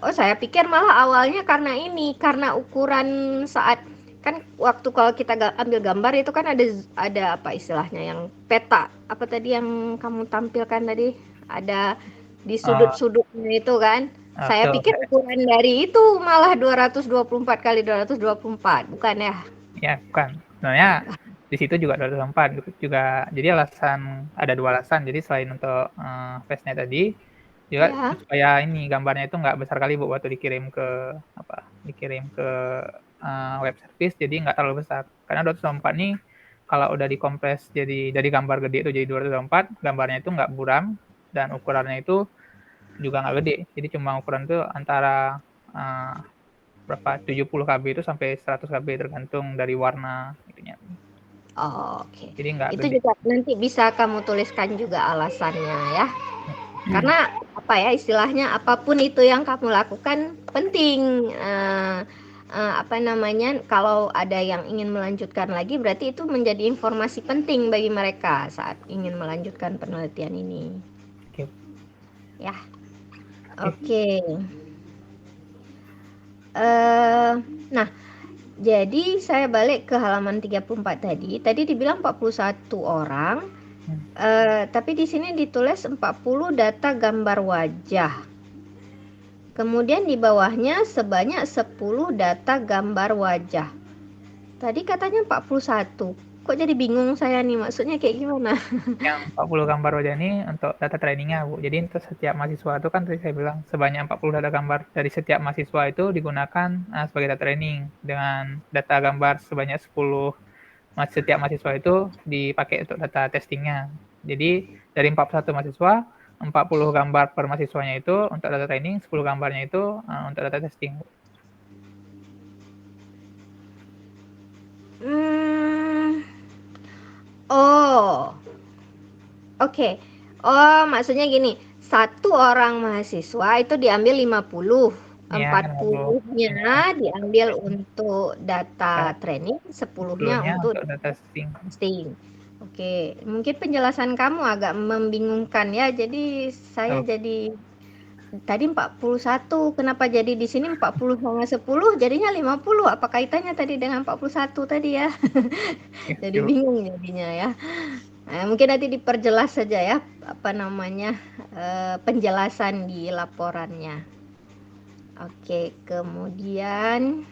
Speaker 4: Saya pikir malah awalnya karena ukuran saat kan waktu kalau kita ambil gambar itu kan ada apa istilahnya yang peta, apa tadi yang kamu tampilkan tadi, ada di sudut-sudutnya itu kan. Saya
Speaker 1: betul.
Speaker 4: pikir ukuran dari itu malah 224 kali 224, bukan ya?
Speaker 1: Ya, bukan. Sebenarnya di situ juga 224 juga. Jadi ada dua alasan. Jadi selain untuk Fastnet tadi, juga
Speaker 4: Ya.
Speaker 1: supaya ini gambarnya itu nggak besar kali Bu waktu dikirim ke web service, jadi nggak terlalu besar. Karena 224 nih kalau udah dikompres jadi dari gambar gede itu jadi 224, gambarnya itu nggak buram dan ukurannya itu juga nggak gede. Jadi cuma ukuran itu antara 70 KB itu sampai 100 KB tergantung dari warna itunya.
Speaker 4: Oke.
Speaker 1: Jadi nggak
Speaker 4: Itu
Speaker 1: gede.
Speaker 4: juga nanti bisa kamu tuliskan juga alasannya ya. Karena istilahnya apapun itu yang kamu lakukan penting. Kalau ada yang ingin melanjutkan lagi, berarti itu menjadi informasi penting bagi mereka saat ingin melanjutkan penelitian ini.
Speaker 1: Oke.
Speaker 4: Ya. Oke. Nah, jadi saya balik ke halaman 34 tadi. Tadi dibilang 41 orang. Tapi di sini ditulis 40 data gambar wajah. Kemudian di bawahnya sebanyak 10 data gambar wajah. Tadi katanya 41. Kok jadi bingung saya nih, maksudnya kayak gimana?
Speaker 1: Yang 40 gambar wajah ini untuk data trainingnya Bu. Jadi untuk setiap mahasiswa itu kan tadi saya bilang sebanyak 40 data gambar dari setiap mahasiswa itu digunakan sebagai data training, dengan data gambar sebanyak 10 setiap mahasiswa itu dipakai untuk data testingnya. Jadi dari 41 mahasiswa, 40 gambar per mahasiswanya itu untuk data training, 10 gambarnya itu untuk data testing.
Speaker 4: Oke. Maksudnya gini, satu orang mahasiswa itu diambil 50.
Speaker 1: Ya,
Speaker 4: 40-nya diambil untuk data training, 10-nya untuk
Speaker 1: data
Speaker 4: testing. Oke, mungkin penjelasan kamu agak membingungkan ya. Jadi saya jadi tadi 41, kenapa jadi di sini 40 sama 10 jadinya 50? Apa kaitannya tadi dengan 41 tadi ya? Jadi bingung jadinya ya. Mungkin nanti diperjelas saja ya penjelasan di laporannya. Oke, kemudian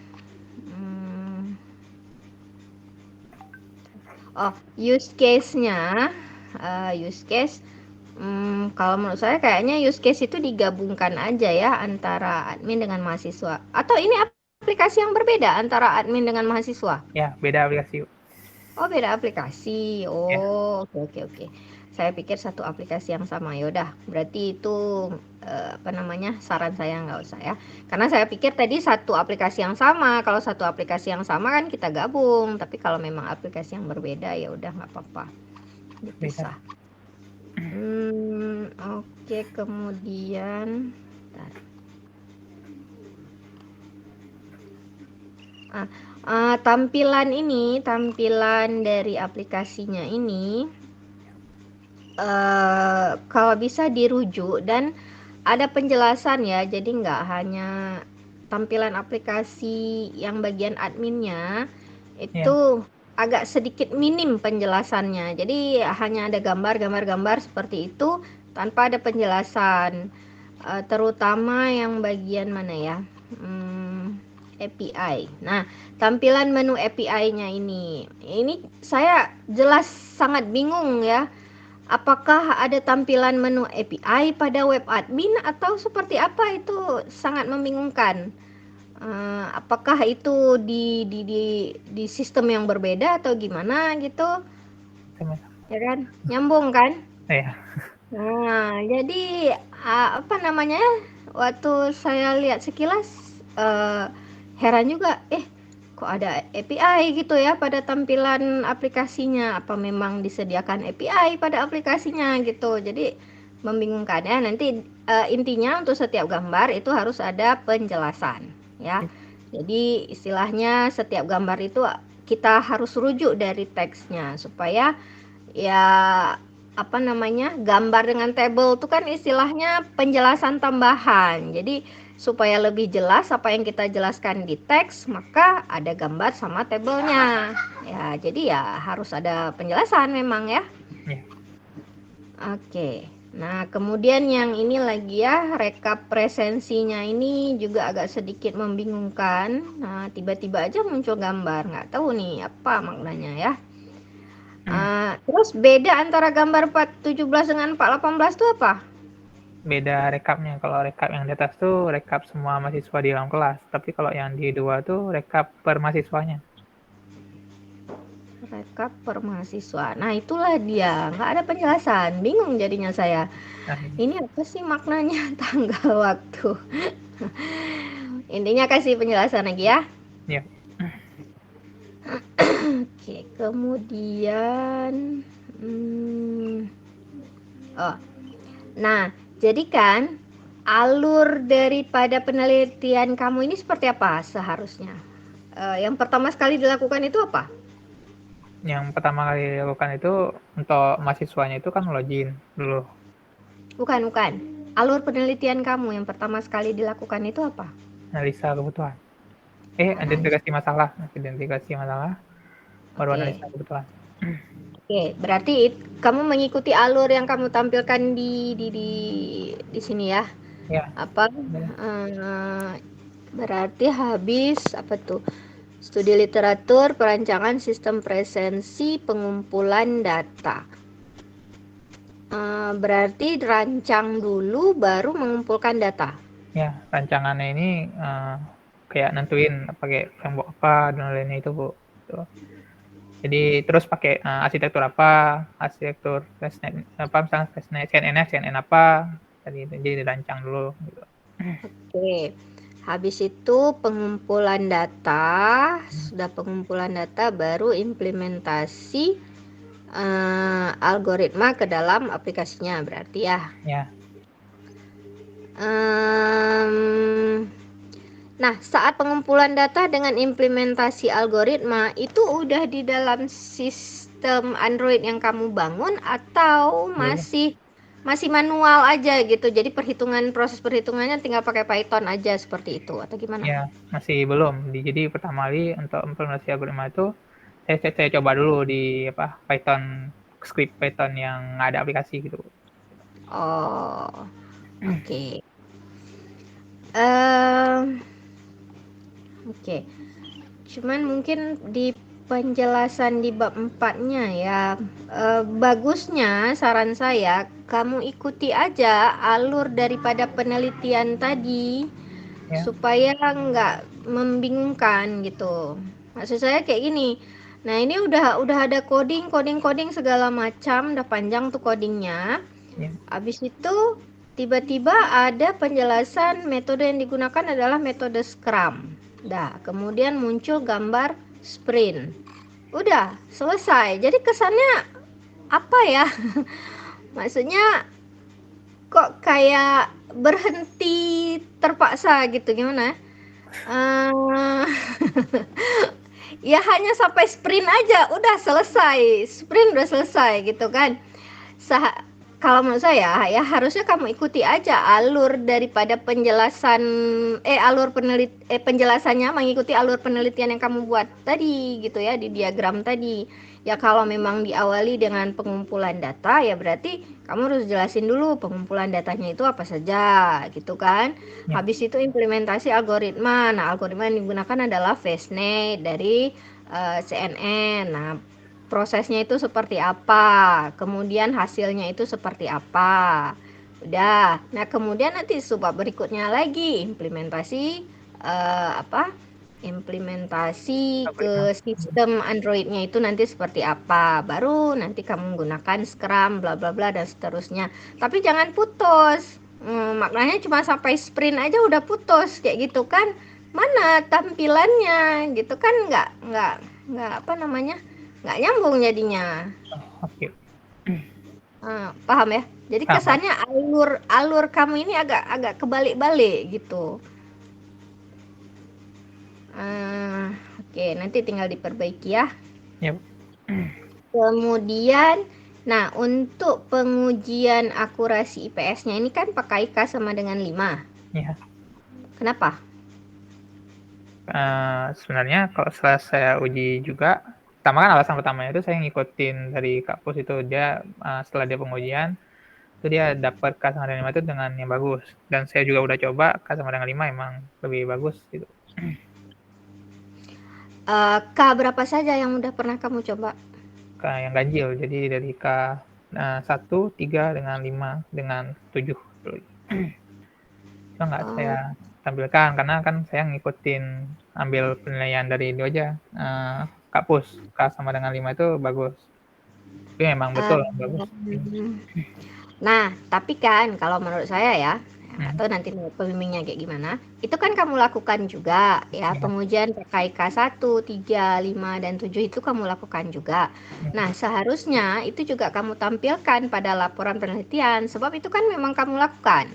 Speaker 4: use case-nya, kalau menurut saya kayaknya use case itu digabungkan aja ya antara admin dengan mahasiswa. Atau ini aplikasi yang berbeda antara admin dengan mahasiswa?
Speaker 1: Ya, beda aplikasi.
Speaker 4: Oh, beda aplikasi. Oh,
Speaker 1: ya.
Speaker 4: Oke. Saya pikir satu aplikasi yang sama. Yaudah, berarti itu saran saya nggak usah ya. Karena saya pikir tadi satu aplikasi yang sama. Kalau satu aplikasi yang sama kan kita gabung. Tapi kalau memang aplikasi yang berbeda ya udah nggak apa-apa. Dipisah. Oke, kemudian tampilan dari aplikasinya ini kalau bisa dirujuk dan ada penjelasan ya, jadi nggak hanya tampilan aplikasi yang bagian adminnya itu agak sedikit minim penjelasannya, jadi hanya ada gambar seperti itu tanpa ada penjelasan, terutama yang bagian mana ya, API. Nah, tampilan menu API-nya ini saya jelas sangat bingung ya. Apakah ada tampilan menu API pada web admin atau seperti apa, itu sangat membingungkan. apakah itu di sistem yang berbeda atau gimana gitu, ya kan? Nyambung kan?
Speaker 1: Iya.
Speaker 4: Nah, jadi apa namanya? Waktu saya lihat sekilas heran juga, kok ada API gitu ya pada tampilan aplikasinya? Apa memang disediakan API pada aplikasinya gitu? Jadi membingungkan ya. Nanti intinya untuk setiap gambar itu harus ada penjelasan ya. Jadi istilahnya setiap gambar itu kita harus rujuk dari teksnya supaya ya apa namanya, gambar dengan tabel itu kan istilahnya penjelasan tambahan. Jadi supaya lebih jelas apa yang kita jelaskan di teks, maka ada gambar sama tabelnya. Ya, jadi ya harus ada penjelasan memang ya.
Speaker 1: Iya.
Speaker 4: Oke. Nah, kemudian yang ini lagi ya, rekap presensinya ini juga agak sedikit membingungkan. Nah, tiba-tiba aja muncul gambar, nggak tahu nih apa maknanya ya. Terus beda antara gambar 417 dengan 418 itu apa?
Speaker 1: Beda rekapnya. Kalau rekap yang di atas tuh rekap semua mahasiswa di dalam kelas. Tapi kalau yang di 2 tuh rekap per mahasiswanya.
Speaker 4: Rekap per mahasiswa. Nah, itulah dia. Nggak ada penjelasan. Bingung jadinya saya.
Speaker 1: Nah,
Speaker 4: Ini apa sih maknanya tanggal waktu? Intinya kasih penjelasan lagi ya.
Speaker 1: Iya.
Speaker 4: Oke, kemudian nah, jadi kan alur daripada penelitian kamu ini seperti apa seharusnya? Yang pertama sekali dilakukan itu apa?
Speaker 1: Yang pertama kali dilakukan itu untuk mahasiswanya itu kan login dulu.
Speaker 4: Bukan. Alur penelitian kamu yang pertama sekali dilakukan itu apa?
Speaker 1: Analisa kebutuhan. Identifikasi masalah. Baru
Speaker 4: Oke.
Speaker 1: analisa kebutuhan.
Speaker 4: Oke, berarti kamu mengikuti alur yang kamu tampilkan di sini ya.
Speaker 1: Ya.
Speaker 4: Apa? Berarti habis apa tuh? Studi literatur, perancangan sistem presensi, pengumpulan data. Berarti rancang dulu baru mengumpulkan data.
Speaker 1: Ya, rancangannya ini kayak nentuin pakai framework apa dan lainnya itu, Bu. Gitu. Jadi terus pakai arsitektur apa, arsitektur fastnet apa, misalnya fastnet CNN apa, jadi dirancang dulu gitu.
Speaker 4: Oke. Habis itu pengumpulan data, sudah pengumpulan data baru implementasi algoritma ke dalam aplikasinya berarti ya.
Speaker 1: Ya.
Speaker 4: Nah, saat pengumpulan data dengan implementasi algoritma itu udah di dalam sistem Android yang kamu bangun atau masih manual aja gitu. Jadi proses perhitungannya tinggal pakai Python aja seperti itu atau gimana?
Speaker 1: Ya, masih belum. Jadi pertama kali untuk implementasi algoritma itu saya coba dulu di Python, script Python yang ada aplikasi gitu.
Speaker 4: Oh. Oke. Oke. Cuman mungkin di penjelasan di bab 4-nya ya, bagusnya saran saya kamu ikuti aja alur daripada penelitian tadi
Speaker 1: Ya.
Speaker 4: supaya nggak membingungkan gitu. Maksud saya kayak gini. Nah, ini udah ada coding segala macam, udah panjang tuh codingnya.
Speaker 1: Ya.
Speaker 4: Habis itu tiba-tiba ada penjelasan metode yang digunakan adalah metode Scrum. Nah, kemudian muncul gambar sprint. Udah, selesai. Jadi kesannya apa ya? Maksudnya kok kayak berhenti terpaksa gitu, gimana? Ya hanya sampai sprint aja, udah selesai. Sprint udah selesai gitu kan. Kalau menurut saya ya harusnya kamu ikuti aja alur daripada penjelasan penjelasannya, mengikuti alur penelitian yang kamu buat tadi gitu ya di diagram tadi. Ya kalau memang diawali dengan pengumpulan data ya berarti kamu harus jelasin dulu pengumpulan datanya itu apa saja gitu kan.
Speaker 1: Ya.
Speaker 4: Habis itu implementasi algoritma. Nah, algoritma yang digunakan adalah fastnet dari CNN. Nah, prosesnya itu seperti apa, kemudian hasilnya itu seperti apa. Udah. Nah, kemudian nanti subbab berikutnya lagi implementasi implementasi ke sistem Android-nya itu nanti seperti apa. Baru nanti kamu menggunakan Scrum, bla bla bla dan seterusnya. Tapi jangan putus. Maknanya cuma sampai sprint aja udah putus kayak gitu kan? Mana tampilannya gitu kan? Nggak apa namanya? Nggak nyambung jadinya.
Speaker 1: Oke.
Speaker 4: Paham ya? Jadi
Speaker 1: Paham.
Speaker 4: kesannya alur kamu ini agak kebalik-balik gitu. Oke, nanti tinggal diperbaiki ya.
Speaker 1: Yep.
Speaker 4: Kemudian, nah untuk pengujian akurasi IPS-nya ini kan pakai K sama dengan 5.
Speaker 1: Ya.
Speaker 4: Kenapa?
Speaker 1: Sebenarnya kalau setelah saya uji juga, pertama kan alasan pertamanya itu saya ngikutin dari Kak Pus itu, dia setelah dia pengujian itu dia dapat K sama dengan 5 itu dengan yang bagus, dan saya juga udah coba K sama dengan 5 emang lebih bagus gitu.
Speaker 4: K berapa saja yang udah pernah kamu coba?
Speaker 1: K yang ganjil, jadi dari K 1, 3 dengan 5 dengan 7 itu nggak saya tampilkan karena kan saya ngikutin ambil penilaian dari itu aja, Kak Pus, K sama dengan 5 itu bagus. Itu memang betul bagus.
Speaker 4: Nah, tapi kan kalau menurut saya ya, atau nanti menurut pembimbingnya kayak gimana, itu kan kamu lakukan juga ya, pengujian pakai K1, 3, 5, dan 7 itu kamu lakukan juga. Nah, seharusnya itu juga kamu tampilkan pada laporan penelitian, sebab itu kan memang kamu lakukan.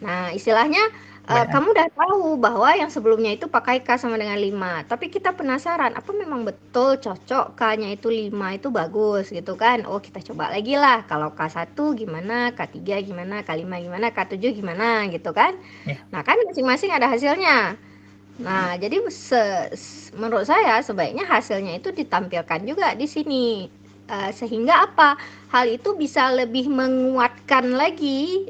Speaker 4: Nah, istilahnya kamu udah tahu bahwa yang sebelumnya itu pakai K sama dengan 5, tapi kita penasaran apa memang betul cocok K-nya itu 5 itu bagus gitu kan. Oh, kita coba lagi lah, kalau K1 gimana, K3 gimana, K5 gimana, K7 gimana gitu kan. Nah, kan masing-masing ada hasilnya. Nah, jadi menurut saya sebaiknya hasilnya itu ditampilkan juga di sini. Sehingga apa? Hal itu bisa lebih menguatkan lagi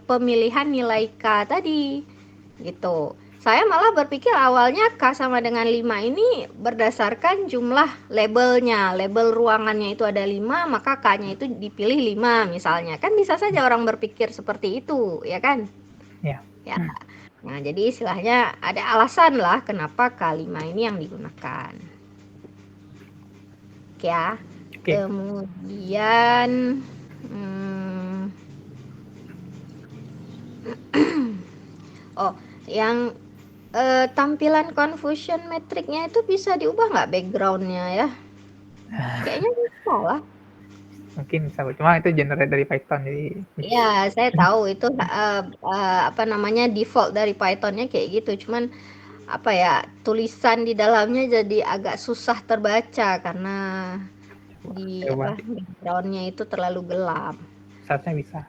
Speaker 4: pemilihan nilai K tadi gitu. Saya malah berpikir awalnya K sama dengan 5 ini berdasarkan jumlah labelnya. Label ruangannya itu ada 5, maka K-nya itu dipilih 5 misalnya. Kan bisa saja orang berpikir seperti itu, ya kan?
Speaker 1: Ya.
Speaker 4: Nah, jadi istilahnya ada alasan lah kenapa K5 ini yang digunakan. Oke ya. Kemudian yang tampilan confusion metricnya itu bisa diubah nggak backgroundnya ya? Kayaknya bisa lah.
Speaker 1: Mungkin bisa, cuma itu generate dari Python jadi.
Speaker 4: Ya, saya tahu itu default dari Pythonnya kayak gitu. Cuman tulisan di dalamnya jadi agak susah terbaca karena backgroundnya itu terlalu gelap.
Speaker 1: Seharusnya bisa.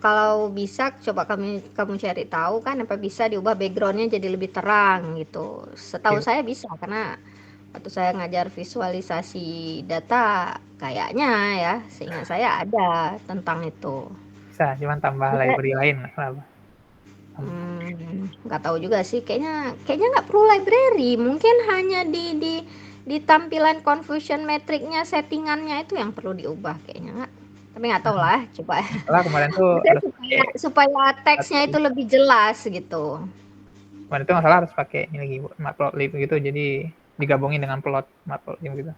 Speaker 4: Kalau bisa coba kamu cari tahu kan apa bisa diubah backgroundnya jadi lebih terang gitu. Setahu saya bisa karena waktu saya ngajar visualisasi data kayaknya ya seingat saya ada tentang itu.
Speaker 1: Bisa, cuma tambah library lain kenapa?
Speaker 4: Nggak tahu juga sih, kayaknya nggak perlu library, mungkin hanya di tampilan confusion metricnya settingannya itu yang perlu diubah kayaknya nggak. Tapi nggak tahu lah, coba.
Speaker 1: Kemarin tuh
Speaker 4: supaya teksnya itu lebih jelas gitu.
Speaker 1: Kemarin itu masalah harus pakai ini lagi matplotlib gitu, jadi digabungin dengan matplotlib gitu.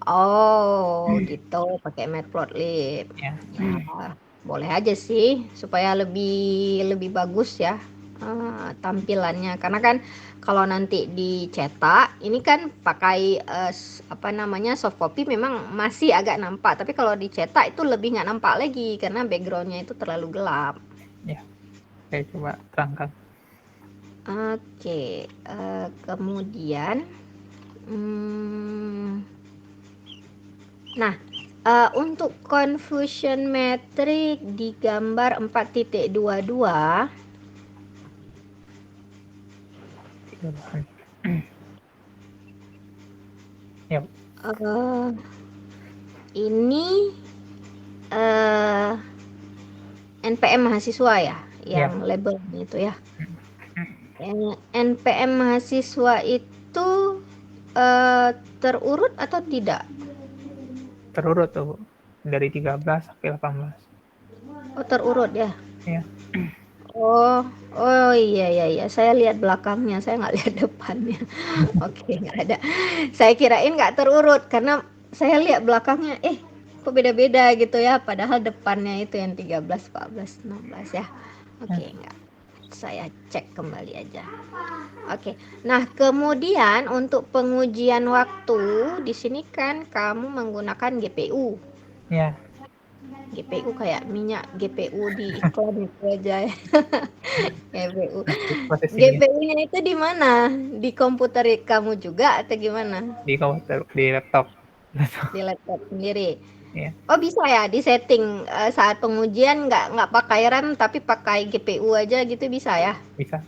Speaker 4: Oh, gitu, pakai matplotlib. Ya, boleh aja sih, supaya lebih bagus ya tampilannya. Karena kan kalau nanti dicetak, ini kan pakai soft copy memang masih agak nampak. Tapi kalau dicetak itu lebih nggak nampak lagi karena backgroundnya itu terlalu gelap.
Speaker 1: Ya, saya coba terangkan.
Speaker 4: Oke, kemudian, nah untuk confusion metric di gambar 4.22.
Speaker 1: Yep.
Speaker 4: Ini NPM mahasiswa ya, yang labelnya itu ya. NPM mahasiswa itu terurut atau tidak?
Speaker 1: Terurut tuh, dari 13 sampai 18.
Speaker 4: Oh, terurut ya?
Speaker 1: Iya.
Speaker 4: Oh, oh iya. Saya lihat belakangnya, saya nggak lihat depannya. Oke, nggak ada. Saya kirain nggak terurut karena saya lihat belakangnya, kok beda-beda gitu ya. Padahal depannya itu yang 13, 14, 16 ya.
Speaker 1: Hmm.
Speaker 4: Oke, nggak. Saya cek kembali aja. Oke. Nah, kemudian untuk pengujian waktu di sini kan kamu menggunakan GPU.
Speaker 1: Ya,
Speaker 4: GPU kayak minyak GPU di iklan itu aja ya. GPU.
Speaker 1: posisinya
Speaker 4: GPU-nya itu di mana? Di komputer kamu juga atau gimana?
Speaker 1: di komputer, di laptop.
Speaker 4: Di laptop sendiri.
Speaker 1: Ya,
Speaker 4: Oh bisa ya di setting saat pengujian nggak pakai RAM tapi pakai GPU aja gitu bisa ya?
Speaker 1: bisa.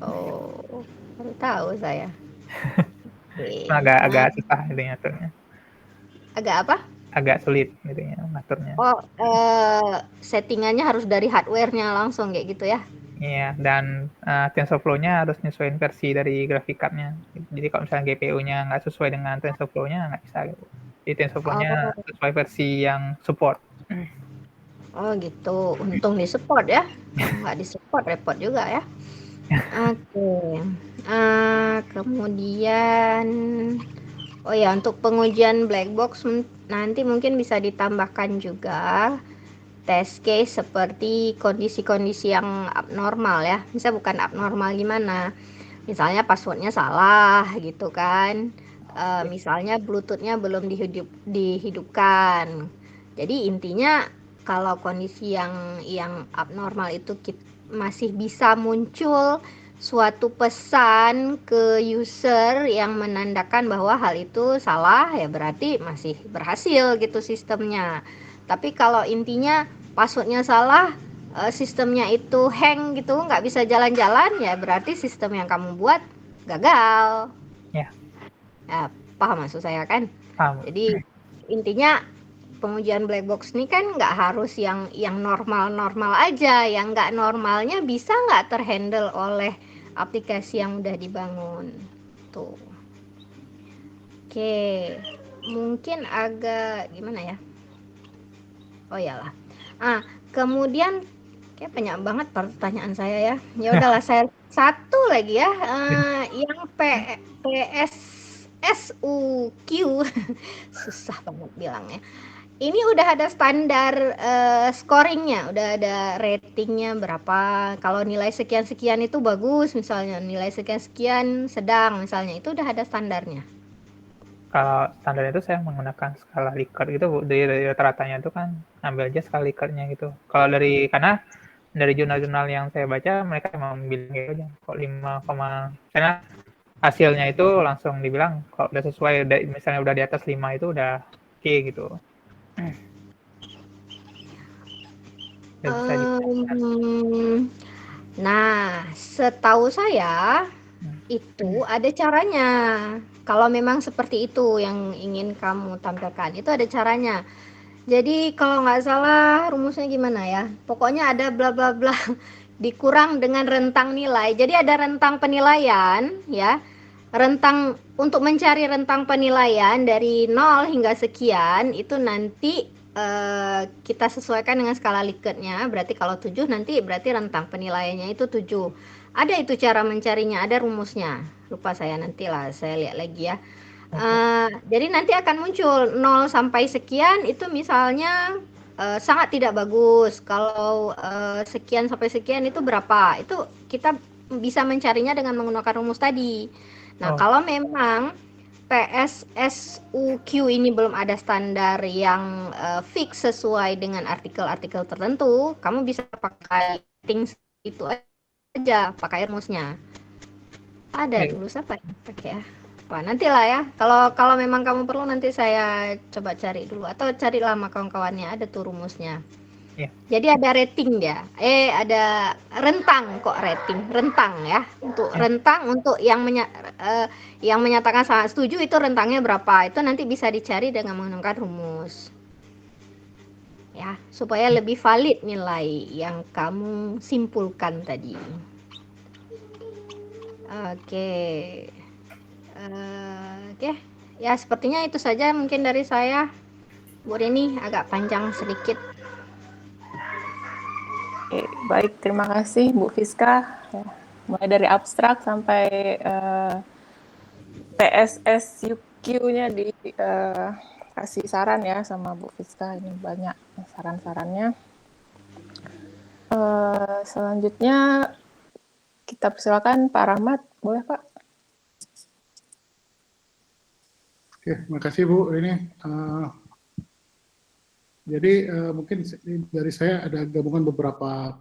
Speaker 4: Oh baru tahu saya. Oke. Nah
Speaker 1: Agak-agak susah gitu ngaturnya.
Speaker 4: agak apa?
Speaker 1: Agak sulit gitu ya ngaturnya.
Speaker 4: Oh settingannya harus dari hardware-nya langsung kayak gitu ya?
Speaker 1: Iya, dan TensorFlow-nya harus nyesuaiin versi dari graphic card-nya. Jadi kalau misalnya GPU-nya nggak sesuai dengan TensorFlow-nya nggak bisa gitu. Jadi TensorFlow-nya
Speaker 4: Oh,
Speaker 1: sesuai versi yang support.
Speaker 4: oh gitu. Untung di support ya. Kalau nggak di support repot juga ya. Oke. Kemudian oh ya untuk pengujian black box nanti mungkin bisa ditambahkan juga test case seperti kondisi-kondisi yang abnormal ya. Misalnya bukan abnormal gimana? Misalnya passwordnya salah gitu kan. Misalnya Bluetooth-nya belum dihidupkan. Jadi intinya kalau kondisi yang abnormal itu masih bisa muncul suatu pesan ke user yang menandakan bahwa hal itu salah ya berarti masih berhasil gitu sistemnya. Tapi kalau intinya passwordnya salah, sistemnya itu hang gitu nggak bisa jalan-jalan ya berarti sistem yang kamu buat gagal
Speaker 1: Ya,
Speaker 4: ya, paham maksud saya kan.
Speaker 1: paham.
Speaker 4: Jadi intinya pengujian black box ini kan nggak harus yang normal-normal aja, yang nggak normalnya bisa nggak terhandle oleh aplikasi yang udah dibangun tuh. Oke, mungkin agak gimana ya, oh iyalah. Kemudian kayak banyak banget pertanyaan saya ya. Ya udahlah saya satu lagi ya, yang PSSUQ susah banget bilangnya. Ini udah ada standar scoringnya, udah ada ratingnya berapa. Kalau nilai sekian-sekian itu bagus, misalnya nilai sekian-sekian sedang, misalnya itu udah ada standarnya.
Speaker 1: Kalau standar itu saya menggunakan skala Likert gitu, Bu. Dari rata-ratanya itu kan ambil aja skala Likert-nya gitu. Kalau karena dari jurnal-jurnal yang saya baca mereka memang bilang gitu aja. Kok 5, karena hasilnya itu langsung dibilang kalau udah sesuai misalnya udah di atas 5 itu udah oke gitu. Udah bisa
Speaker 4: Nah, setahu saya itu ada caranya. Kalau memang seperti itu yang ingin kamu tampilkan, itu ada caranya. Jadi kalau nggak salah rumusnya gimana ya? Pokoknya ada bla bla bla dikurang dengan rentang nilai. Jadi ada rentang penilaian ya. Rentang untuk mencari rentang penilaian dari 0 hingga sekian itu nanti kita sesuaikan dengan skala Likert-nya. Berarti kalau 7 nanti berarti rentang penilaiannya itu 7. Ada itu cara mencarinya, ada rumusnya. Lupa saya nantilah saya lihat lagi ya. Jadi nanti akan muncul 0 sampai sekian itu misalnya sangat tidak bagus. Kalau sekian sampai sekian itu berapa? Itu kita bisa mencarinya dengan menggunakan rumus tadi. Nah, kalau memang PSSUQ ini belum ada standar yang fix sesuai dengan artikel-artikel tertentu, kamu bisa pakai things itu aja, pakai rumusnya. Ada dulu siapa yang pakai ya? Wah, nantilah ya. Kalau memang kamu perlu nanti saya coba cari dulu atau cari lama kawan-kawannya ada tuh rumusnya.
Speaker 1: Ya.
Speaker 4: Jadi ada rating dia. Ada rentang kok rating, rentang ya. Untuk rentang untuk yang menyatakan sangat setuju itu rentangnya berapa? Itu nanti bisa dicari dengan menggunakan rumus. Ya, supaya lebih valid nilai yang kamu simpulkan tadi. Oke. Oke, ya sepertinya itu saja mungkin dari saya. Bu Rini agak panjang sedikit.
Speaker 2: Oke, baik, terima kasih Bu Fiska. Ya, mulai dari abstrak sampai TSS UQ-nya dikasih saran ya sama Bu Fiska. Ini banyak saran-sarannya. Selanjutnya kita persilakan Pak Rahmat, boleh Pak?
Speaker 3: Oke, makasih Bu. Ini jadi mungkin dari saya ada gabungan beberapa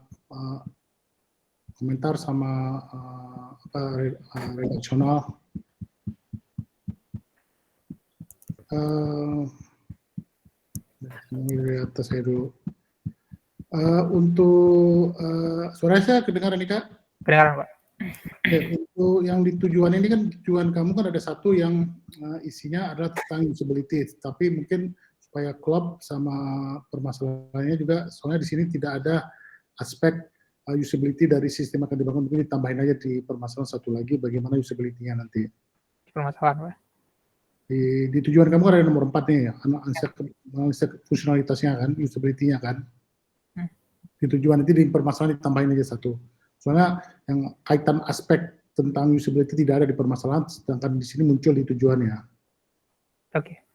Speaker 3: komentar sama redaksional. Ini lihat atas saya dulu. Untuk suara saya kedengaran nih Kak?
Speaker 1: Kedengaran, Pak.
Speaker 3: Oke, untuk yang di tujuan ini kan tujuan kamu kan ada satu yang isinya adalah tentang usability, tapi mungkin supaya klop sama permasalahannya juga, soalnya di sini tidak ada aspek usability dari sistem akan dibangun, mungkin ditambahin aja di permasalahan satu lagi bagaimana usability-nya nanti.
Speaker 1: Permasalahan, Pak.
Speaker 3: Di tujuan kamu kan ada nomor 4 nih, analisa fungsionalitasnya kan, usability-nya kan. Di tujuan itu di permasalahan ditambahin aja satu. Soalnya yang kaitan aspek tentang usability tidak ada di permasalahan, sedangkan di sini muncul di tujuannya.
Speaker 1: Oke.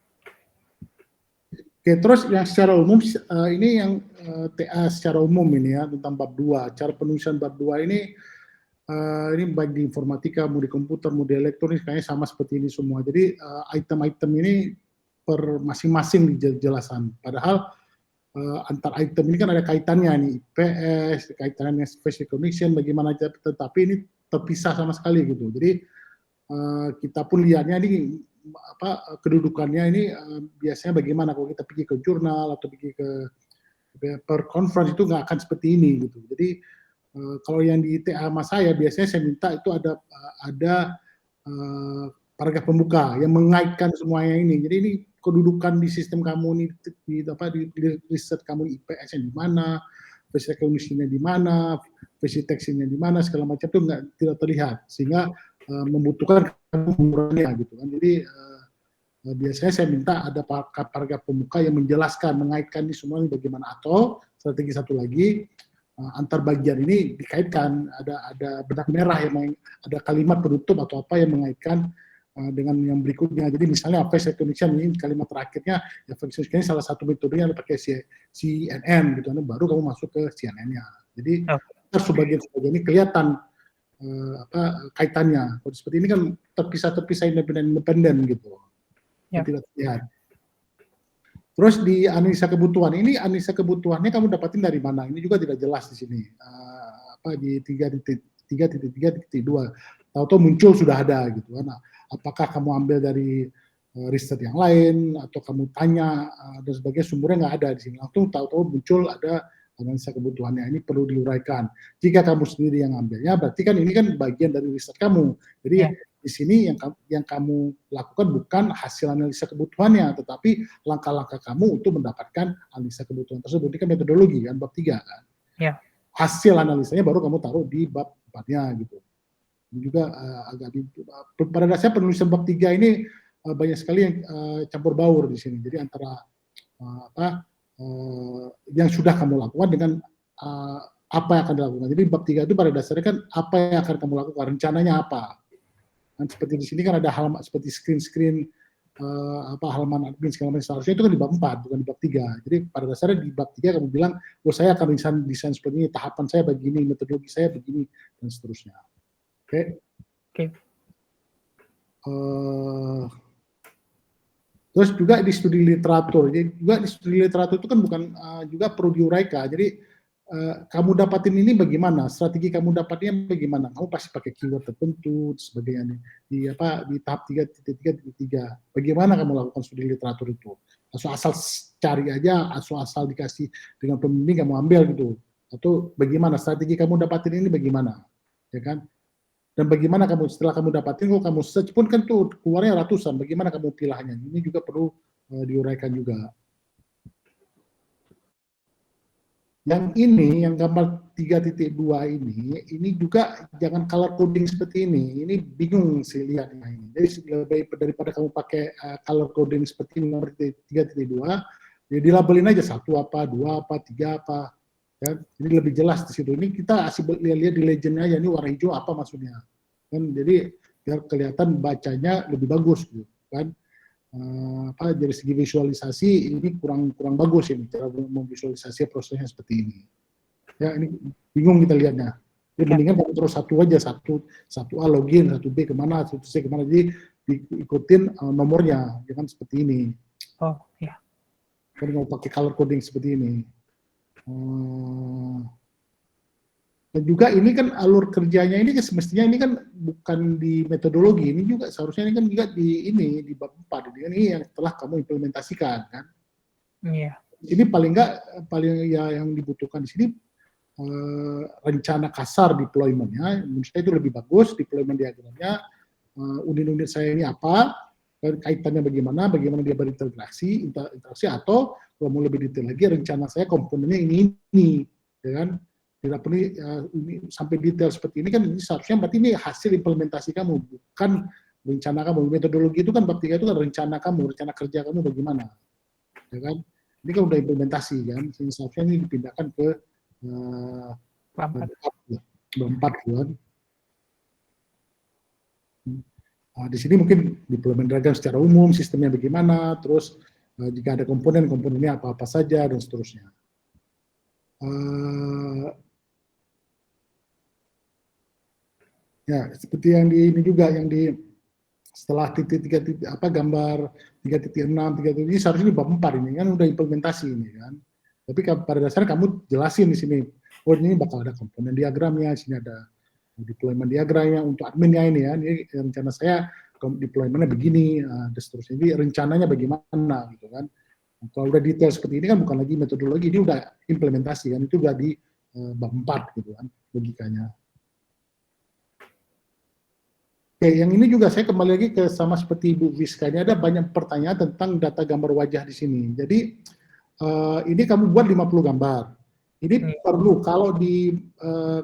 Speaker 3: Oke, terus yang secara umum, ini yang TA secara umum ini ya, tentang bab 2. Cara penulisan bab 2 ini baik di informatika, mau di komputer, mau di elektronik, kayaknya sama seperti ini semua. Jadi item-item ini per masing-masing dijelasan. Padahal antar item ini kan ada kaitannya nih, IPS, kaitannya face recognition, bagaimana, tetapi ini terpisah sama sekali gitu. Jadi kita pun lihatnya ini kedudukannya ini biasanya bagaimana kalau kita pergi ke jurnal atau pergi ke per conference itu nggak akan seperti ini gitu. Jadi kalau yang di TA mas saya biasanya saya minta itu ada paragraf pembuka yang mengaitkan semuanya ini. Jadi ini kedudukan di sistem kamu di riset kamu IPS-nya di mana, face recognition-nya di mana, face detection-nya di mana, segala macam itu tidak terlihat, sehingga membutuhkan pembukuannya gitu kan. Jadi biasanya saya minta ada paragraf pembuka yang menjelaskan, mengaitkan ini semua ini bagaimana, atau strategi satu lagi antar bagian ini dikaitkan, ada benang merah yang ada kalimat penutup atau apa yang mengaitkan dengan yang berikutnya. Jadi misalnya face recognition ini kalimat terakhirnya, ya face recognition salah satu metodenya adalah pakai CNN gitu, baru kamu masuk ke CNN-nya. Jadi sebagian ini kelihatan kaitannya. Kalau seperti ini kan terpisah independen gitu, tidak terlihat. Terus di analisa kebutuhan ini, analisa kebutuhannya kamu dapatin dari mana? Ini juga tidak jelas di sini. Di 3.3.2 tahu-tahu muncul sudah ada gitu kan. Apakah kamu ambil dari riset yang lain atau kamu tanya dan sebagainya, sumbernya nggak ada di sini. Langsung tahu-tahu muncul ada analisa kebutuhannya. Ini perlu diuraikan. Jika kamu sendiri yang ambilnya, berarti kan ini kan bagian dari riset kamu. Jadi di sini yang kamu lakukan bukan hasil analisa kebutuhannya, tetapi langkah-langkah kamu untuk mendapatkan analisa kebutuhan tersebut. Ini kan metodologi kan, bab 3 kan. Hasil analisanya baru kamu taruh di bab 4-nya gitu. Ini juga pada dasarnya penulisan bab 3 ini banyak sekali yang campur baur di sini. Jadi antara yang sudah kamu lakukan dengan apa yang akan dilakukan. Jadi bab 3 itu pada dasarnya kan apa yang akan kamu lakukan, rencananya apa. Dan seperti di sini kan ada halaman seperti screen halaman admin segala macam, seharusnya itu kan di bab 4 bukan di bab 3. Jadi pada dasarnya di bab 3 kamu bilang, saya akan desain seperti ini, tahapan saya begini, metodologi saya begini, dan seterusnya. Oke. Terus juga di studi literatur. Jadi juga di studi literatur itu kan bukan juga perlu diuraikan. Jadi kamu dapatin ini bagaimana? Strategi kamu dapatnya bagaimana? Kamu pasti pakai keyword tertentu, sebagainya di tahap 3.3. Bagaimana kamu lakukan studi literatur itu? Asal cari aja, asal dikasih dengan pembimbing kamu ambil gitu. Atau bagaimana strategi kamu dapatin ini bagaimana? Ya kan? Dan bagaimana kamu setelah kamu dapatin, kalau kamu search pun kan tuh keluarnya ratusan, bagaimana kamu pilahnya? Ini juga perlu diuraikan juga. Yang ini, yang gambar 3.2 ini juga jangan color coding seperti ini. Ini bingung sih lihatnya ini. Jadi daripada kamu pakai color coding seperti ini nomor 3.2, ya dilabelin aja 1 apa, 2 apa, 3 apa. Ya, jadi lebih jelas di situ. Ini kita asik lihat di legendnya aja, ini warna hijau apa maksudnya. Kan jadi biar kelihatan bacanya lebih bagus gitu kan. Dari segi visualisasi ini kurang bagus ini cara memvisualisasi prosesnya seperti ini. Ya ini bingung kita lihatnya. Jadi mendingan terus satu aja, satu A login, satu B kemana, satu C kemana. Jadi diikutin nomornya, jangan seperti ini.
Speaker 1: Oh ya.
Speaker 3: Kan mau pakai color coding seperti ini. Dan juga ini kan alur kerjanya ini semestinya ini kan bukan di metodologi, ini juga seharusnya ini kan juga di bab 4 ini yang telah kamu implementasikan kan.
Speaker 1: Iya.
Speaker 3: Ini paling ya yang dibutuhkan di sini rencana kasar deployment-nya, menurut saya itu lebih bagus deployment diagramnya, unit-unit saya ini apa, kaitannya bagaimana dia berinteraksi, atau kalau mau lebih detail lagi rencana saya komponennya ini ya kan. Tidak perlu ini sampai detail seperti ini kan, ini seharusnya berarti ini hasil implementasi kamu, bukan rencana kamu. Metodologi itu kan bab 3 itu kan rencana kamu, rencana kerja kamu bagaimana, ya kan? Ini kan udah implementasi kan, seharusnya ini dipindahkan ke bab 4 kan. Di sini mungkin deployment diagram secara umum, sistemnya bagaimana, terus jika ada komponennya apa-apa saja dan seterusnya. Ya, seperti yang ini juga yang setelah gambar 3.6, 3.7 ini seharusnya di bab 4 ini kan udah implementasi ini kan. Tapi pada dasarnya kamu jelasin di sini, oh ini bakal ada komponen diagramnya, sini ada deployment diagramnya untuk adminnya ini ya. Ini rencana saya deploymentnya begini, dan seterusnya. Jadi rencananya bagaimana gitu kan. Kalau udah detail seperti ini kan bukan lagi metodologi, ini udah implementasi kan, itu udah di bab 4 gitu kan logikanya. Oke, yang ini juga saya kembali lagi ke sama seperti Ibu Viska, ini ada banyak pertanyaan tentang data gambar wajah di sini. Jadi ini kamu buat 50 gambar. Ini perlu, kalau di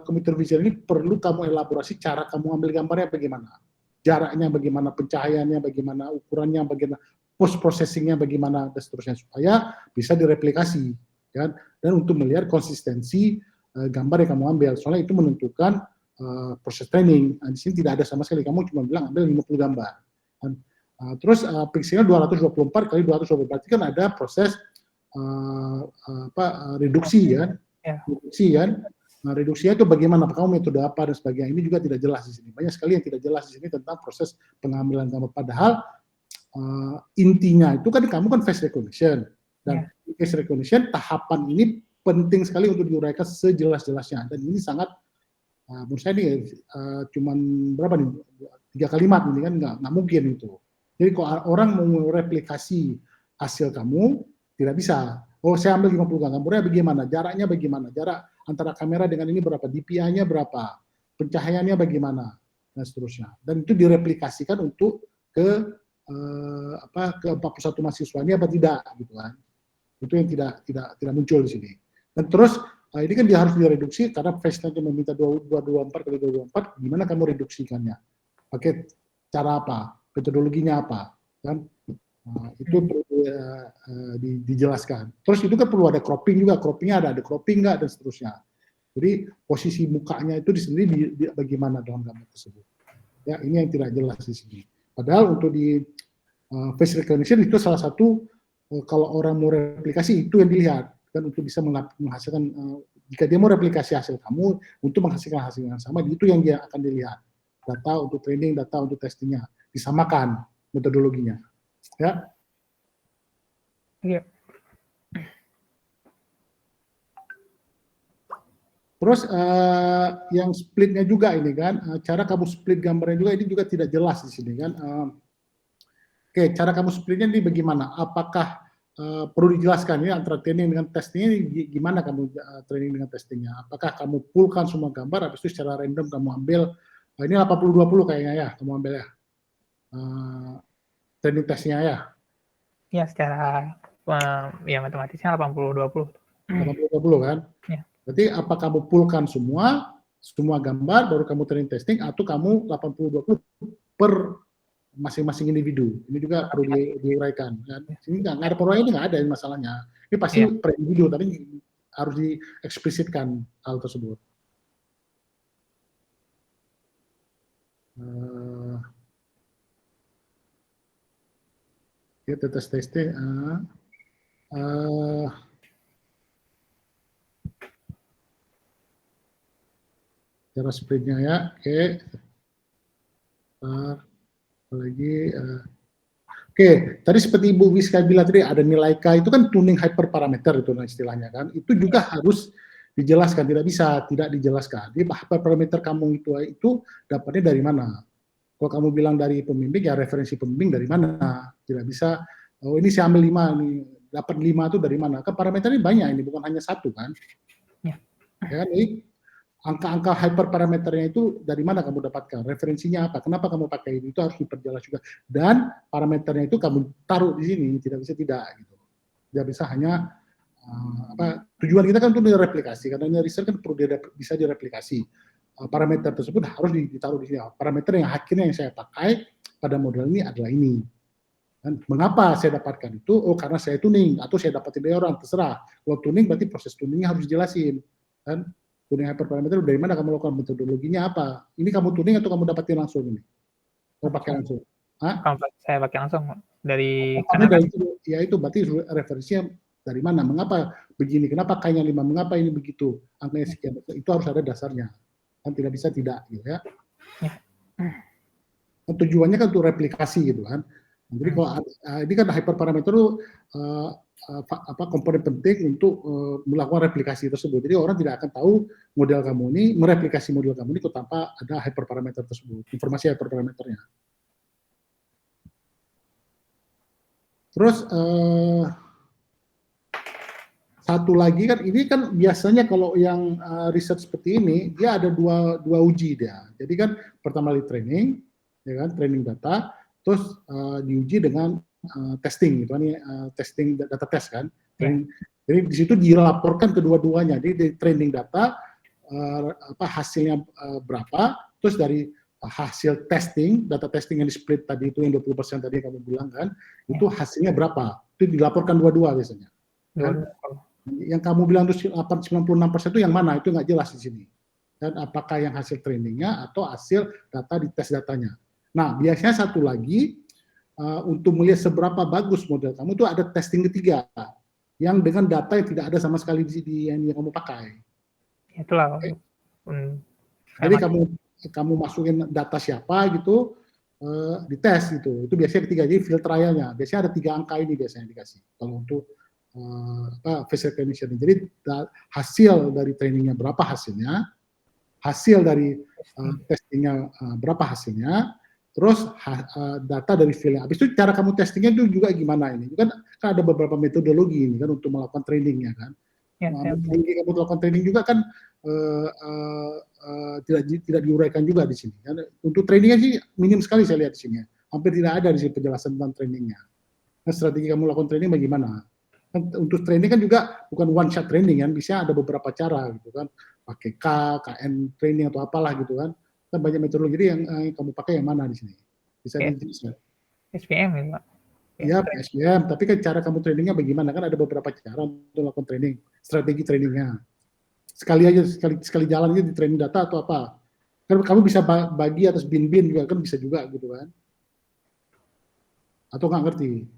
Speaker 3: computer vision ini perlu kamu elaborasi cara kamu ambil gambarnya bagaimana. Jaraknya bagaimana, pencahayaannya bagaimana, ukurannya bagaimana, post processingnya bagaimana, dan seterusnya, supaya bisa direplikasi. Kan? Dan untuk melihat konsistensi gambar yang kamu ambil. Soalnya itu menentukan proses training. Di sini tidak ada sama sekali, kamu cuma bilang ambil 50 gambar. Terus pixelnya 224 kali 224, berarti kan ada proses reduksi kan? Reduksi kan? Nah, reduksinya itu bagaimana? Kamu metode apa dan sebagainya? Ini juga tidak jelas di sini. Banyak sekali yang tidak jelas di sini tentang proses pengambilan gambar. Padahal intinya itu kan kamu kan face recognition, dan face recognition tahapan ini penting sekali untuk diuraikan sejelas-jelasnya. Dan ini sangat menurut saya ini cuman berapa nih, 3 kalimat ini kan nggak mungkin itu. Jadi kalau orang mau replikasi hasil kamu tidak bisa. Oh saya ambil 50 gambarnya bagaimana, jaraknya bagaimana, jarak antara kamera dengan ini berapa, DPI-nya berapa, pencahayaannya bagaimana, dan seterusnya. Dan itu direplikasikan untuk ke 41 mahasiswanya apa tidak gitu kan. Itu yang tidak muncul di sini. Dan terus ini kan dia harus direduksi karena face-nya meminta 224 kali 224, gimana kamu reduksikannya? Pakai cara apa? Metodologinya apa? Kan? Itu perlu dijelaskan. Terus itu kan perlu ada cropping juga, croppingnya ada cropping nggak, dan seterusnya. Jadi posisi mukanya itu sendiri bagaimana dalam gambar tersebut. Ya, ini yang tidak jelas di sini. Padahal untuk di face recognition itu salah satu, kalau orang mau replikasi itu yang dilihat. Kan untuk bisa menghasilkan, jika dia mau replikasi hasil kamu untuk menghasilkan hasil yang sama, itu yang dia akan dilihat. Data untuk training, data untuk testingnya, disamakan metodologinya. Ya.
Speaker 1: Iya.
Speaker 3: Terus yang splitnya juga ini kan, cara kamu split gambarnya juga ini juga tidak jelas di sini kan. Oke, cara kamu splitnya ini bagaimana? Apakah perlu dijelaskan ini antara training dengan testingnya, gimana kamu training dengan testingnya? Apakah kamu poolkan semua gambar, habis itu secara random kamu ambil, ini 80-20 kayaknya ya, kamu ambil ya, training testnya ya?
Speaker 1: Ya, secara ya matematisnya 80-20.
Speaker 3: 80-20 kan? Ya. Berarti apa kamu poolkan semua gambar, baru kamu training testing, atau kamu 80-20 per masing-masing individu. Ini juga perlu diuraikan. Kan? Ini nggak ada peruraian, ini nggak ada masalahnya. Ini pasti per individu, tapi harus dieksplisitkan hal tersebut. Ya, tes. Cara sprintnya ya, oke. Apalagi, oke, tadi seperti Ibu Wiska bilang tadi ada nilai K itu kan tuning hyperparameter itu istilahnya kan, itu juga harus dijelaskan, tidak bisa tidak dijelaskan. Jadi hyperparameter kamu itu dapatnya dari mana? Kalau kamu bilang dari pembimbing, ya referensi pembimbing dari mana? Tidak bisa, oh ini saya ambil 5, nih, dapat 5 itu dari mana? Kan parameternya banyak ini, bukan hanya satu kan? Ya kan, jadi angka-angka hyperparameternya itu dari mana kamu dapatkan? Referensinya apa? Kenapa kamu pakai ini? Itu harus diperjelas juga. Dan parameternya itu kamu taruh di sini, tidak bisa tidak. Gitu. Tidak bisa hanya, tujuan kita kan untuk direplikasi, karena research kan perlu bisa direplikasi. Parameter tersebut harus ditaruh di sini. Parameter yang akhirnya yang saya pakai pada model ini adalah ini. Dan mengapa saya dapatkan itu? Oh, karena saya tuning, atau saya dapatin dari orang, terserah. Kalau tuning berarti proses tuningnya harus dijelasin. Kan? Tuning hyperparameter dari mana kamu lakukan, metodologinya apa? Ini kamu tuning atau kamu dapatin langsung ini? Kamu pakai langsung?
Speaker 1: Saya pakai langsung dari
Speaker 3: itu, ya itu berarti referensinya dari mana? Mengapa begini? Kenapa K-nya 5? Mengapa ini begitu? Angkanya sekian. Itu harus ada dasarnya. Kan tidak bisa tidak, gitu ya. Tujuannya kan untuk replikasi gitu kan. Jadi kalau ini kan hyperparameter itu komponen penting untuk melakukan replikasi tersebut. Jadi orang tidak akan tahu model kamu ini, mereplikasi model kamu ini tanpa ada hyperparameter tersebut, informasi hyperparameternya. Terus satu lagi kan, ini kan biasanya kalau yang riset seperti ini, dia ada dua uji dia. Jadi kan pertama di training, ya kan, training data, terus diuji dengan testing, gitu kan, testing data test kan. Jadi di situ dilaporkan kedua-duanya. Jadi di training data hasilnya berapa, terus dari hasil testing, data testing yang di split tadi itu yang 20% tadi yang kamu bilang kan, itu hasilnya berapa? Itu dilaporkan dua-dua biasanya. Kan? Yang kamu bilang itu 96% itu yang mana? Itu nggak jelas di sini. Dan apakah yang hasil trainingnya atau hasil data di tes datanya. Nah, biasanya satu lagi, untuk melihat seberapa bagus model kamu itu ada testing ketiga, yang dengan data yang tidak ada sama sekali di yang kamu pakai.
Speaker 1: Itulah.
Speaker 3: Jadi kamu masukin data siapa gitu, dites gitu. Itu biasanya ketiga, jadi field trialnya. Biasanya ada 3 angka ini biasanya dikasih. Kalau untuk face recognition. Jadi hasil dari trainingnya berapa hasilnya, hasil dari testingnya berapa hasilnya, terus data dari fieldnya. Habis itu cara kamu testingnya itu juga gimana ini? Kan ada beberapa metodologi ini kan untuk melakukan trainingnya kan. Metodologi kamu melakukan training juga kan tidak diuraikan juga di sini. Kan? Untuk trainingnya sih minim sekali saya lihat di sini. Hampir tidak ada di sini penjelasan tentang trainingnya. Nah, strategi kamu melakukan training bagaimana? Kan untuk training kan juga bukan one shot training kan, bisa ada beberapa cara gitu kan, pakai KN training atau apalah gitu kan. Kan banyak metodologi. Jadi yang kamu pakai yang mana di sini? Bisa dijelaskan?
Speaker 1: SPM ya, Pak.
Speaker 3: Ya, SPM, tapi kan cara kamu trainingnya bagaimana? Kan ada beberapa cara untuk melakukan training, strategi trainingnya. Sekali jalan aja di training data atau apa. Kan kamu bisa bagi atas bin-bin juga kan bisa juga gitu kan. Atau nggak ngerti?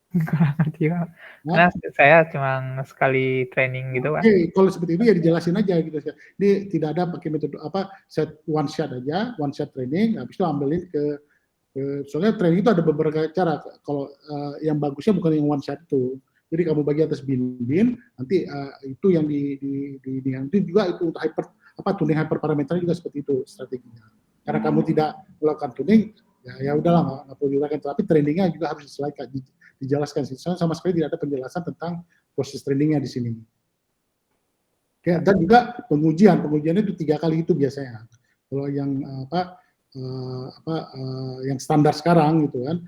Speaker 1: Nggak ngerti, Pak. Karena saya cuma sekali training gitu, Pak.
Speaker 3: Oke, kalau seperti itu ya dijelasin aja gitu. Ini tidak ada pakai metode set one shot aja, one shot training, habis itu ambilin ke soalnya training itu ada beberapa cara. Kalau yang bagusnya bukan yang one shot itu. Jadi kamu bagi atas bin-bin, nanti itu yang itu juga itu untuk tuning hyperparameternya juga seperti itu strateginya. Karena kamu tidak melakukan tuning, ya udahlah nggak perlu dilakukan. Tapi trainingnya juga harus dijelaskan. Sama sekali tidak ada penjelasan tentang proses trainingnya di sini. Oke, dan juga pengujiannya itu 3 kali itu biasanya. Kalau yang yang standar sekarang gitu kan,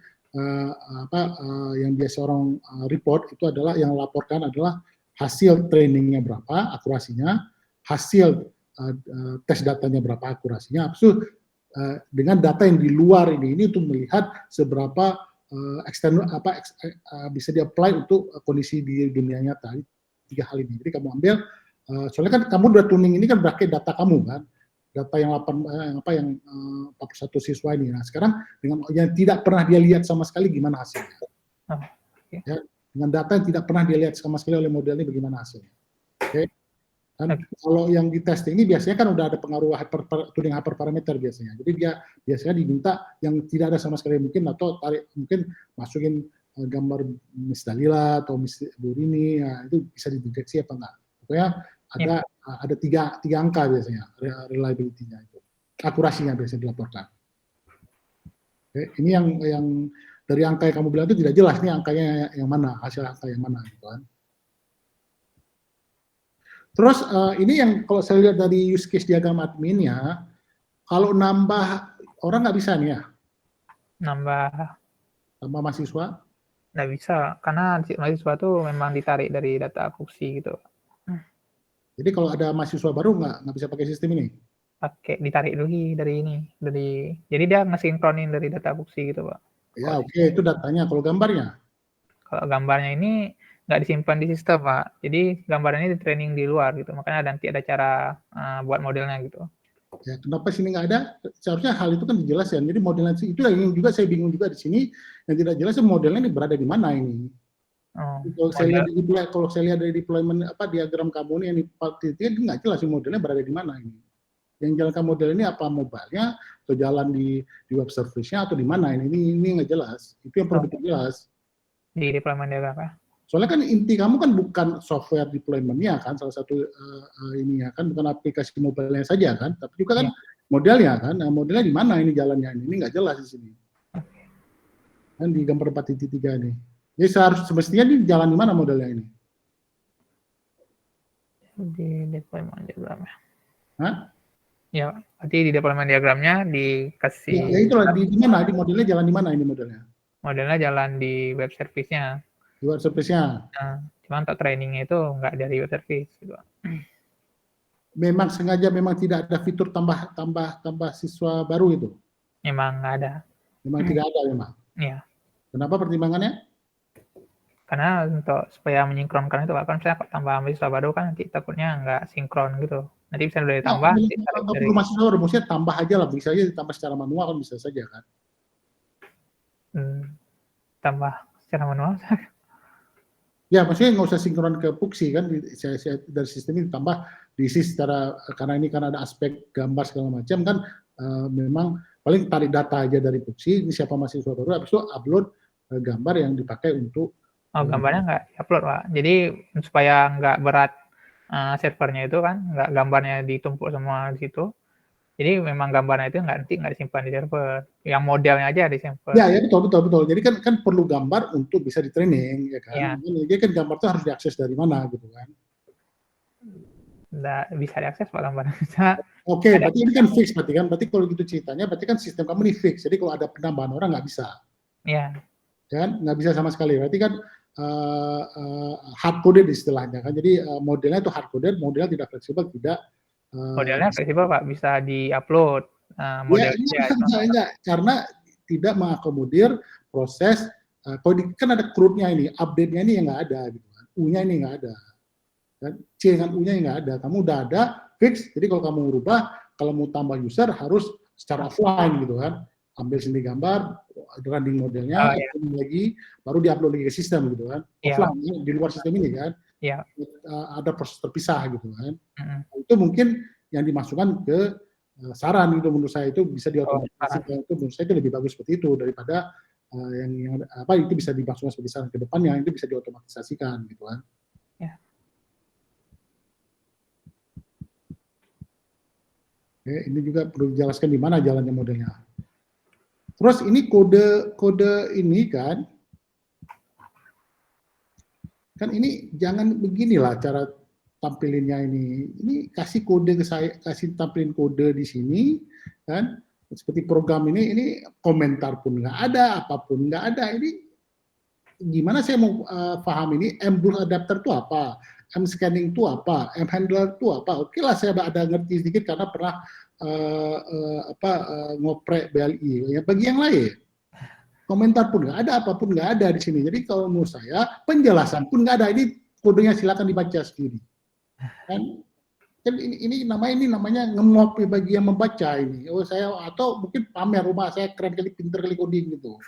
Speaker 3: yang biasa orang report itu adalah yang laporkan adalah hasil trainingnya berapa akurasinya, hasil tes datanya berapa akurasinya, abis dengan data yang di luar ini untuk melihat seberapa eksternal bisa di-apply untuk kondisi di dunia nyata. 3 hal ini. Jadi kamu ambil soalnya kan kamu udah tuning ini kan berarti data kamu kan, data yang 41 siswa ini. Nah sekarang dengan yang tidak pernah dia lihat sama sekali gimana hasilnya?
Speaker 1: Okay.
Speaker 3: Ya, dengan data yang tidak pernah dia lihat sama sekali oleh model ini bagaimana hasilnya? Oke. Dan kalau yang di testing ini biasanya kan udah ada pengaruh tuning hyperparameter biasanya. Jadi dia biasanya diminta yang tidak ada sama sekali mungkin atau mungkin masukin gambar Miss Dalila atau Miss Burini, ya, itu bisa dideteksi apa enggak? Pokoknya ada tiga angka biasanya reliability-nya itu, akurasinya biasanya dilaporkan. Oke, ini yang dari angka yang kamu bilang itu tidak jelas nih angkanya yang mana, hasil angka yang mana gitu kan. Terus ini yang kalau saya lihat dari use case diagram adminnya, kalau nambah orang nggak bisa nih ya? Nambah mahasiswa?
Speaker 1: Nggak bisa, karena mahasiswa tuh memang ditarik dari data Fuxi gitu.
Speaker 3: Jadi kalau ada mahasiswa baru nggak bisa pakai sistem ini?
Speaker 1: Ditarik dulu dari ini, jadi dia ngesinkronin dari data Fuxi gitu Pak.
Speaker 3: Ya oke, itu datanya. Kalau gambarnya?
Speaker 1: Kalau gambarnya ini nggak disimpan di sistem Pak, jadi gambarnya ini di training di luar gitu, makanya nanti ada cara buat modelnya gitu.
Speaker 3: Ya, kenapa sini nggak ada? Seharusnya hal itu kan dijelaskan. Jadi modelnya itu yang juga saya bingung juga di sini, yang tidak jelas modelnya ini berada di mana ini. Kalau saya lihat dari deployment diagram kamu ini yang di part itu nggak jelas modelnya berada di mana ini. Yang jalankan model ini apa mobile-nya atau jalan di web service-nya atau di mana ini nggak jelas. Itu yang perlu dijelas.
Speaker 1: Di deployment diagram ya.
Speaker 3: Soalnya kan inti kamu kan bukan software deployment-nya kan, salah satu ininya kan, bukan aplikasi mobile-nya saja kan, tapi juga kan modelnya kan, nah, modelnya di mana ini jalannya ini nggak jelas di sini. Kan di gambar 4.3 ini. Jadi semestinya di jalan di mana modelnya ini?
Speaker 1: Di deployment diagramnya.
Speaker 3: Hah?
Speaker 1: Ya, berarti di deployment diagramnya dikasih.
Speaker 3: Ya itulah di mana? Di modelnya jalan di mana ini modelnya?
Speaker 1: Modelnya jalan di web service-nya.
Speaker 3: Di web service-nya.
Speaker 1: Nah, cuman untuk trainingnya itu nggak dari web service gitu.
Speaker 3: Memang sengaja memang tidak ada fitur tambah siswa baru itu?
Speaker 1: Memang nggak ada.
Speaker 3: Memang tidak ada memang?
Speaker 1: Iya.
Speaker 3: Kenapa pertimbangannya?
Speaker 1: Karena untuk supaya menyinkronkan itu Pak, kan saya tambah mahasiswa baru kan nanti takutnya nggak sinkron gitu. Nanti bisa dari tambah.
Speaker 3: Kalau perlu mahasiswa baru, maksudnya tambah aja lah, bisa aja ditambah secara manual kan bisa saja kan?
Speaker 1: Tambah secara manual.
Speaker 3: Ya, maksudnya nggak usah sinkron ke Fuxi kan, dari sistem ini ditambah diisi secara, karena ini kan ada aspek gambar segala macam kan, memang paling tarik data aja dari Fuxi, ini siapa mahasiswa baru, habis itu upload gambar yang dipakai untuk.
Speaker 1: Gambarnya nggak upload Pak, jadi supaya nggak berat servernya itu kan, nggak gambarnya ditumpuk semua di situ. Jadi memang gambarnya itu nggak disimpan di server, yang modelnya aja disimpan.
Speaker 3: Ya betul. Jadi kan perlu gambar untuk bisa di training, ya kan. Ya. Jadi kan gambar itu harus diakses dari mana gitu kan.
Speaker 1: Nggak bisa diakses Pak gambarnya.
Speaker 3: Oke, berarti ini kan fix berarti kan. Berarti kalau gitu ceritanya, berarti kan sistem kamu ini fix. Jadi kalau ada penambahan orang nggak bisa.
Speaker 1: Iya.
Speaker 3: Kan nggak bisa sama sekali. Berarti kan hard coded istilahnya kan. Jadi modelnya itu hard coded, modelnya tidak fleksibel, tidak.
Speaker 1: Modelnya fleksibel Pak, bisa di-upload
Speaker 3: modelnya. Enggak, karena tidak mengakomodir proses, kan ada CRUD-nya ini, update-nya ini yang nggak ada, gitu kan. U-nya ini nggak ada. Dan C dengan U-nya yang nggak ada. Kamu udah ada, fix, jadi kalau kamu merubah, kalau mau tambah user harus secara offline gitu kan. Ambil sendiri gambar, running modelnya, lagi, baru di-upload lagi ke sistem gitu kan. Offline, di luar sistem ini kan.
Speaker 1: Iya.
Speaker 3: Ada proses terpisah gitu kan. Itu mungkin yang dimasukkan ke saran itu menurut saya itu bisa diotomatisasi. Itu menurut saya itu lebih bagus seperti itu daripada yang itu bisa dimasukkan seperti saran ke depannya, itu bisa diotomatisasikan gitu kan.
Speaker 1: Ya.
Speaker 3: Oke, ini juga perlu dijelaskan di mana jalannya modelnya. Terus ini kode ini kan ini jangan beginilah cara tampilinnya ini. Ini kasih kode ke saya, kasih tampilin kode di sini kan. Seperti program ini komentar pun nggak ada, apapun nggak ada. Ini gimana saya mau paham ini M-Boost adapter itu apa? M-scanning itu apa? M-handler itu apa? Oke lah saya ada ngerti sedikit karena pernah ngoprek BLI. Ya, bagi yang lain komentar pun nggak ada, apapun nggak ada di sini. Jadi kalau menurut saya penjelasan pun nggak ada. Ini kodenya silakan dibaca sendiri. Kan ini namanya nge-mop bagi yang membaca ini. Oh saya atau mungkin pamer rumah saya keren kali, pinter kali coding gitu.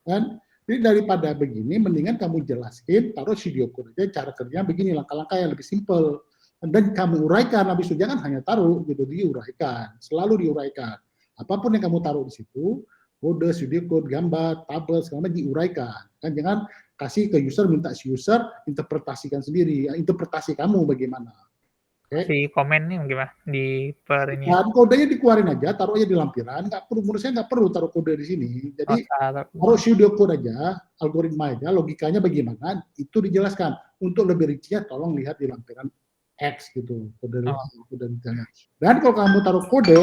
Speaker 3: Kan? Jadi daripada begini, mendingan kamu jelaskan, taruh video code aja cara kerjanya begini, langkah-langkah yang lebih simpel. Dan kamu uraikan, habis itu jangan hanya taruh gitu, diuraikan, selalu diuraikan. Apapun yang kamu taruh di situ, kode, video code, gambar, tabel, segala macam diuraikan. Kan jangan kasih ke user, minta si user interpretasikan sendiri, interpretasi kamu bagaimana.
Speaker 1: Si komen nih gimana di per ini?
Speaker 3: Dan kodenya dikeluarin aja, taruh aja di lampiran. Nggak perlu, menurut saya nggak perlu taruh kode di sini. Jadi taruh pseudo code aja, algoritma aja, logikanya bagaimana itu dijelaskan. Untuk lebih rincinya, tolong lihat di lampiran X gitu, kode detailnya. Dan kalau kamu taruh kode,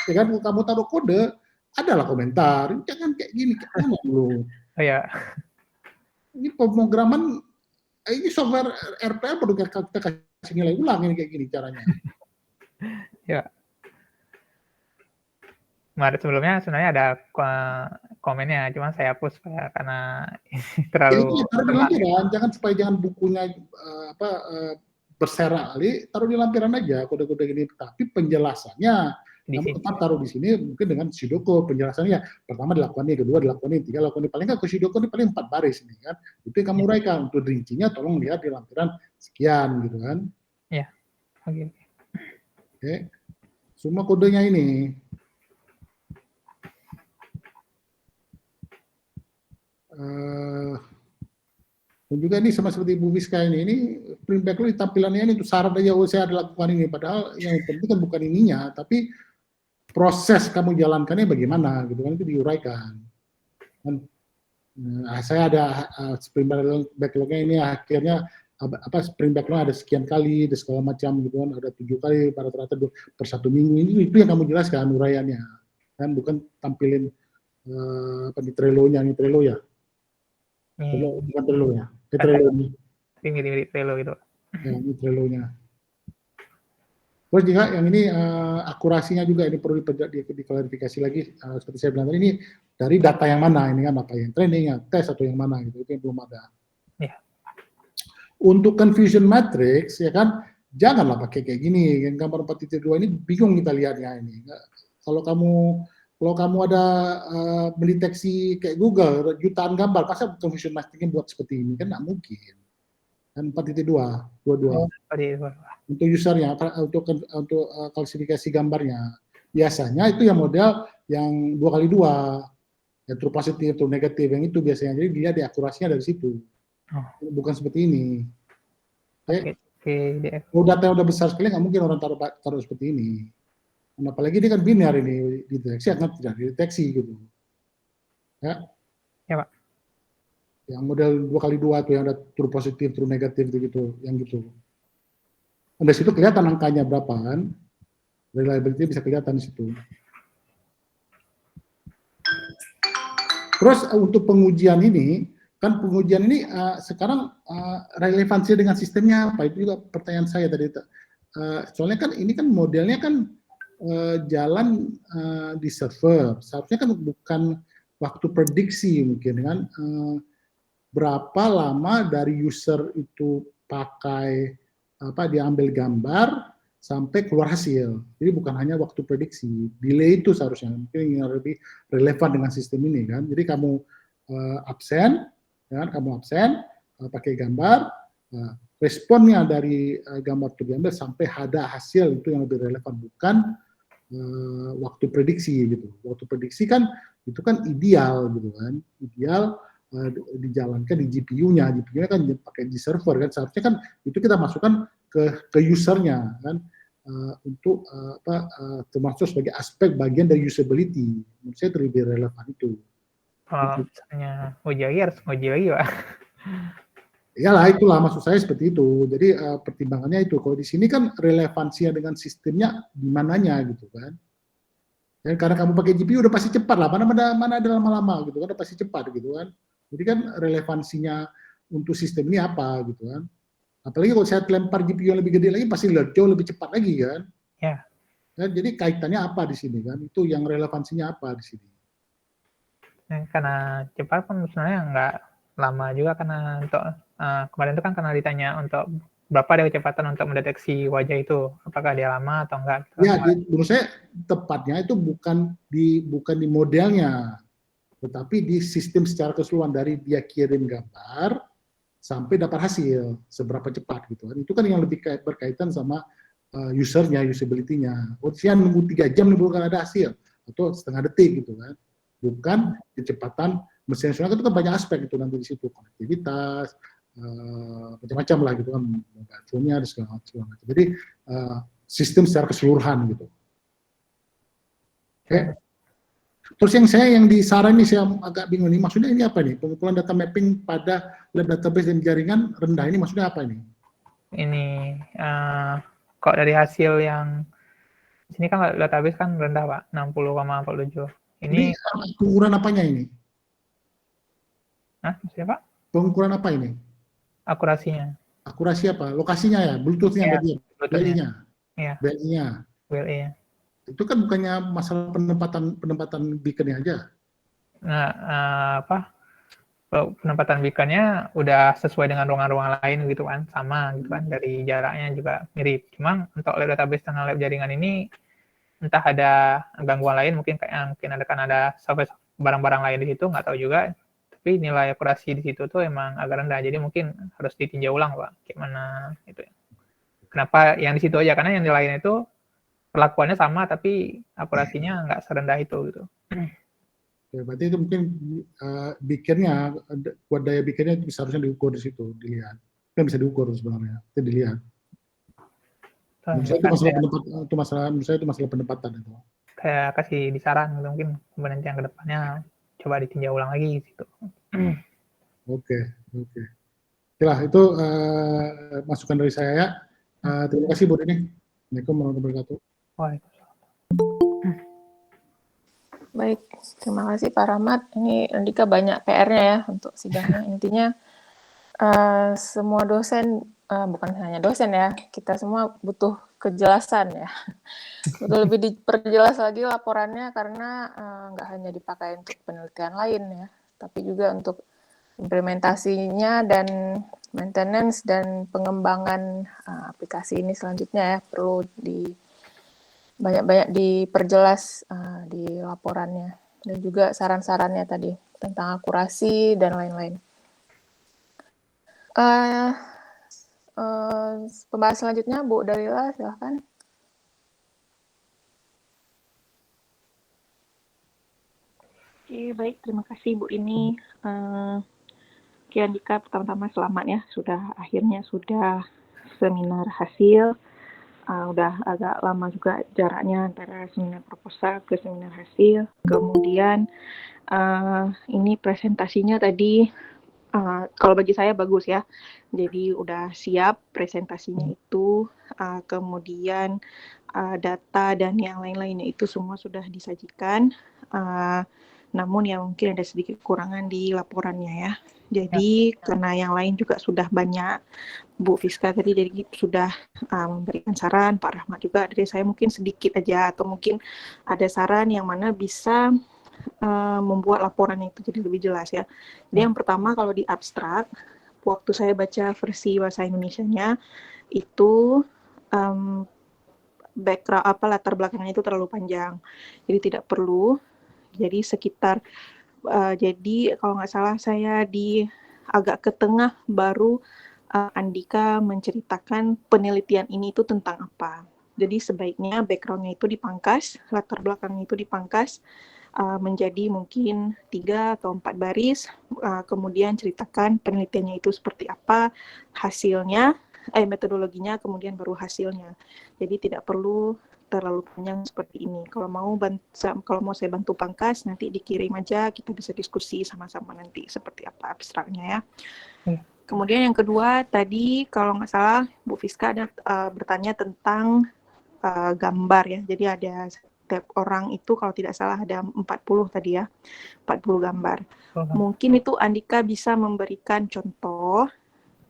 Speaker 3: ya kan, kalau kamu taruh kode, adalah komentar. Jangan kayak gini, kayak mana lu?
Speaker 1: Oh ya.
Speaker 3: Ini pemrograman, ini software RPA perlu kita kasih nilai ulang ini kayak gini caranya.
Speaker 1: Ya. Kemarin sebelumnya sebenarnya ada komennya, cuma saya hapus karena terlalu.
Speaker 3: Taruh di lampiran, jangan bukunya berserak kali, taruh di lampiran aja kode-kode gini. Tapi penjelasannya kamu tetap taruh di sini mungkin dengan pseudocode. Penjelasannya pertama dilakukan ini, kedua dilakukan ini, tiga dilakukan ini. Paling nggak ke pseudocode ini paling 4 baris ini kan. Itu yang kamu uraikan. Untuk rincinya tolong lihat di lampiran sekian gitu kan.
Speaker 1: Iya.
Speaker 3: Oke. Semua kodenya ini. Dan juga ini sama seperti Bu Fiska ini print backlog di tampilannya ini untuk syarat aja saya ada lakukan ini, padahal yang penting kan bukan ininya, tapi proses kamu jalankannya bagaimana gitu kan, itu diuraikan. Saya ada sprint backlognya ini akhirnya sprint backlog ada sekian kali, ada segala macam gitu kan, ada 7 kali rata-rata per 1 minggu, itu yang kamu jelaskan uraiannya, kan bukan tampilin di Trello-nya, ini Trello ya. Bukan Trello ya. Trello ini.
Speaker 1: Mirip Trello gitu.
Speaker 3: Ya, ini Trello-nya. Terus juga yang ini akurasinya juga ini perlu diklarifikasi lagi. Seperti saya bilang tadi, ini dari data yang mana ini kan, apa yang training, yang tes atau yang mana gitu, itu yang belum ada.
Speaker 1: Ya.
Speaker 3: Untuk confusion matrix ya kan, janganlah pakai kayak gini. Yang gambar 4.2 ini bingung kita lihatnya ini. Kalau kamu ada mendeteksi kayak Google jutaan gambar, masa confusion matrix-nya buat seperti ini kan nggak mungkin. Kan 4.2, 22. Untuk usernya, untuk klasifikasi gambarnya, biasanya itu yang model yang 2x2, ya true positif, true negatif, yang itu biasanya. Jadi dia akurasinya dari situ, bukan seperti ini. Kalau data yang udah besar sekali nggak mungkin orang taruh seperti ini. Apalagi dia kan biner ini, dideteksi akan tidak dideteksi gitu. Ya.
Speaker 1: Ya Pak.
Speaker 3: Yang model 2x2 tuh yang ada true positif, true negatif gitu, yang gitu. Dari situ kelihatan angkanya berapa kan, reliability bisa kelihatan di situ. Terus untuk pengujian ini, kan pengujian ini sekarang relevansi dengan sistemnya apa? Itu juga pertanyaan saya tadi. Soalnya kan ini kan modelnya kan jalan di server, seharusnya kan bukan waktu prediksi mungkin kan, berapa lama dari user itu pakai diambil gambar sampai keluar hasil. Jadi bukan hanya waktu prediksi, delay itu seharusnya mungkin yang lebih relevan dengan sistem ini kan. Jadi kamu absen, kan? Kamu absen pakai gambar, responnya dari gambar itu diambil sampai ada hasil, itu yang lebih relevan, bukan waktu prediksi gitu. Waktu prediksi kan itu kan ideal gitu kan, ideal dijalankan di GPU-nya. GPU-nya kan pakai di server kan, seharusnya kan itu kita masukkan ke usernya kan, untuk termasuk sebagai aspek bagian dari usability. Menurut saya itu lebih relevan itu.
Speaker 1: Kalau misalnya uji lagi harus uji lagi Pak.
Speaker 3: Iyalah, itulah maksud saya seperti itu. Jadi pertimbangannya itu. Kalau di sini kan relevansinya dengan sistemnya di mananya gitu kan. Dan karena kamu pakai GPU udah pasti cepat lah. Mana ada lama-lama gitu kan, udah pasti cepat gitu kan. Jadi kan relevansinya untuk sistem ini apa gitu kan. Apalagi kalau saya lempar GPU yang lebih gede lagi, pasti jauh lebih cepat lagi kan.
Speaker 1: Ya.
Speaker 3: Dan jadi kaitannya apa di sini kan? Itu yang relevansinya apa di sini?
Speaker 1: Karena cepat pun sebenarnya nggak lama juga, karena untuk kemarin itu kan karena ditanya untuk berapa dia kecepatan untuk mendeteksi wajah itu, apakah dia lama atau enggak gitu.
Speaker 3: Ya, menurut saya tepatnya itu bukan di modelnya, tetapi di sistem secara keseluruhan dari dia kirim gambar sampai dapat hasil seberapa cepat gitu kan. Itu kan yang lebih berkaitan sama usernya, usability-nya. Oh, saya nunggu 3 jam nih baru ada hasil atau setengah detik gitu kan. Bukan kecepatan mesin nasional itu kan banyak aspek itu nanti di situ, konektivitas, macam-macam lah gitu kan, baterainya dan segala macam. Jadi sistem secara keseluruhan gitu. Oke. Terus yang disaran ini saya agak bingung nih, maksudnya ini apa nih? Pengumpulan data mapping pada lab database dan jaringan rendah ini maksudnya apa ini?
Speaker 1: Ini kok dari hasil yang sini kan database kan rendah Pak, 60,47.
Speaker 3: Ini pengukuran apanya ini?
Speaker 1: Maksudnya Pak?
Speaker 3: Pengukuran apa ini?
Speaker 1: Akurasinya.
Speaker 3: Akurasi apa? Lokasinya ya? Bluetooth-nya
Speaker 1: Ya,
Speaker 3: berarti? BLI-nya?
Speaker 1: Iya.
Speaker 3: BLI-nya?
Speaker 1: BLI-nya.
Speaker 3: Itu kan bukannya masalah penempatan beacon-nya aja?
Speaker 1: Nah, penempatan beacon-nya udah sesuai dengan ruangan-ruangan lain gitu kan, sama gitu kan, dari jaraknya juga mirip. Cuma untuk lab database dengan lab jaringan ini entah ada gangguan lain, mungkin ada barang-barang lain di situ, nggak tahu juga. Tapi nilai akurasi di situ tuh emang agak rendah, jadi mungkin harus ditinjau ulang Pak, gimana itu ya. Kenapa yang di situ aja? Karena yang di lain itu perlakuannya sama, tapi akurasinya nggak serendah itu gitu.
Speaker 3: Ya, berarti itu mungkin beacon-nya, kuat daya beacon-nya seharusnya diukur di situ, dilihat. Kan bisa diukur sebenarnya, itu dilihat. Menurut saya itu masalah penempatan itu.
Speaker 1: Kayak kasih disaran gitu, mungkin penelitian ke depannya coba ditinjau ulang lagi gitu.
Speaker 3: Oke. Itulah itu masukan dari saya ya. Terima kasih Bu Dini. Assalamualaikum warahmatullahi wabarakatuh.
Speaker 2: Baik, terima kasih Pak Rahmat. Ini Andika banyak PR-nya ya untuk sidangnya. Intinya semua dosen, bukan hanya dosen ya, kita semua butuh kejelasan ya. Butuh lebih diperjelas lagi laporannya karena nggak hanya dipakai untuk penelitian lain ya, tapi juga untuk implementasinya dan maintenance dan pengembangan aplikasi ini selanjutnya ya, perlu banyak-banyak diperjelas di laporannya, dan juga saran-sarannya tadi tentang akurasi dan lain-lain. Pembahasan selanjutnya Bu Dalila, silahkan.
Speaker 5: Oke, baik, terima kasih Bu ini. Andika, pertama-tama selamat ya, akhirnya sudah seminar hasil. Udah agak lama juga jaraknya antara seminar proposal ke seminar hasil. Kemudian ini presentasinya tadi kalau bagi saya bagus ya. Jadi udah siap presentasinya itu, kemudian data dan yang lain-lainnya itu semua sudah disajikan. Namun ya mungkin ada sedikit kekurangan di laporannya ya. Jadi karena yang lain juga sudah banyak, Bu Fiska tadi jadi sudah memberikan saran, Pak Rahmat juga, dari saya mungkin sedikit aja atau mungkin ada saran yang mana bisa membuat laporan itu jadi lebih jelas ya. Jadi yang pertama kalau di abstrak, waktu saya baca versi bahasa Indonesianya itu background latar belakangnya itu terlalu panjang, jadi tidak perlu. Jadi sekitar jadi kalau nggak salah saya agak ke tengah baru Andika menceritakan penelitian ini itu tentang apa. Jadi sebaiknya background-nya itu dipangkas, latar belakangnya itu dipangkas menjadi mungkin 3 atau 4 baris, kemudian ceritakan penelitiannya itu seperti apa, hasilnya, metodologinya, kemudian baru hasilnya. Jadi tidak perlu terlalu panjang seperti ini. Kalau mau saya bantu pangkas, nanti dikirim aja, kita bisa diskusi sama-sama nanti seperti apa abstraknya ya. Kemudian yang kedua tadi kalau nggak salah Bu Fiska ada bertanya tentang gambar ya. Jadi ada setiap orang itu kalau tidak salah ada 40 tadi ya, 40 gambar. Mungkin itu Andika bisa memberikan contoh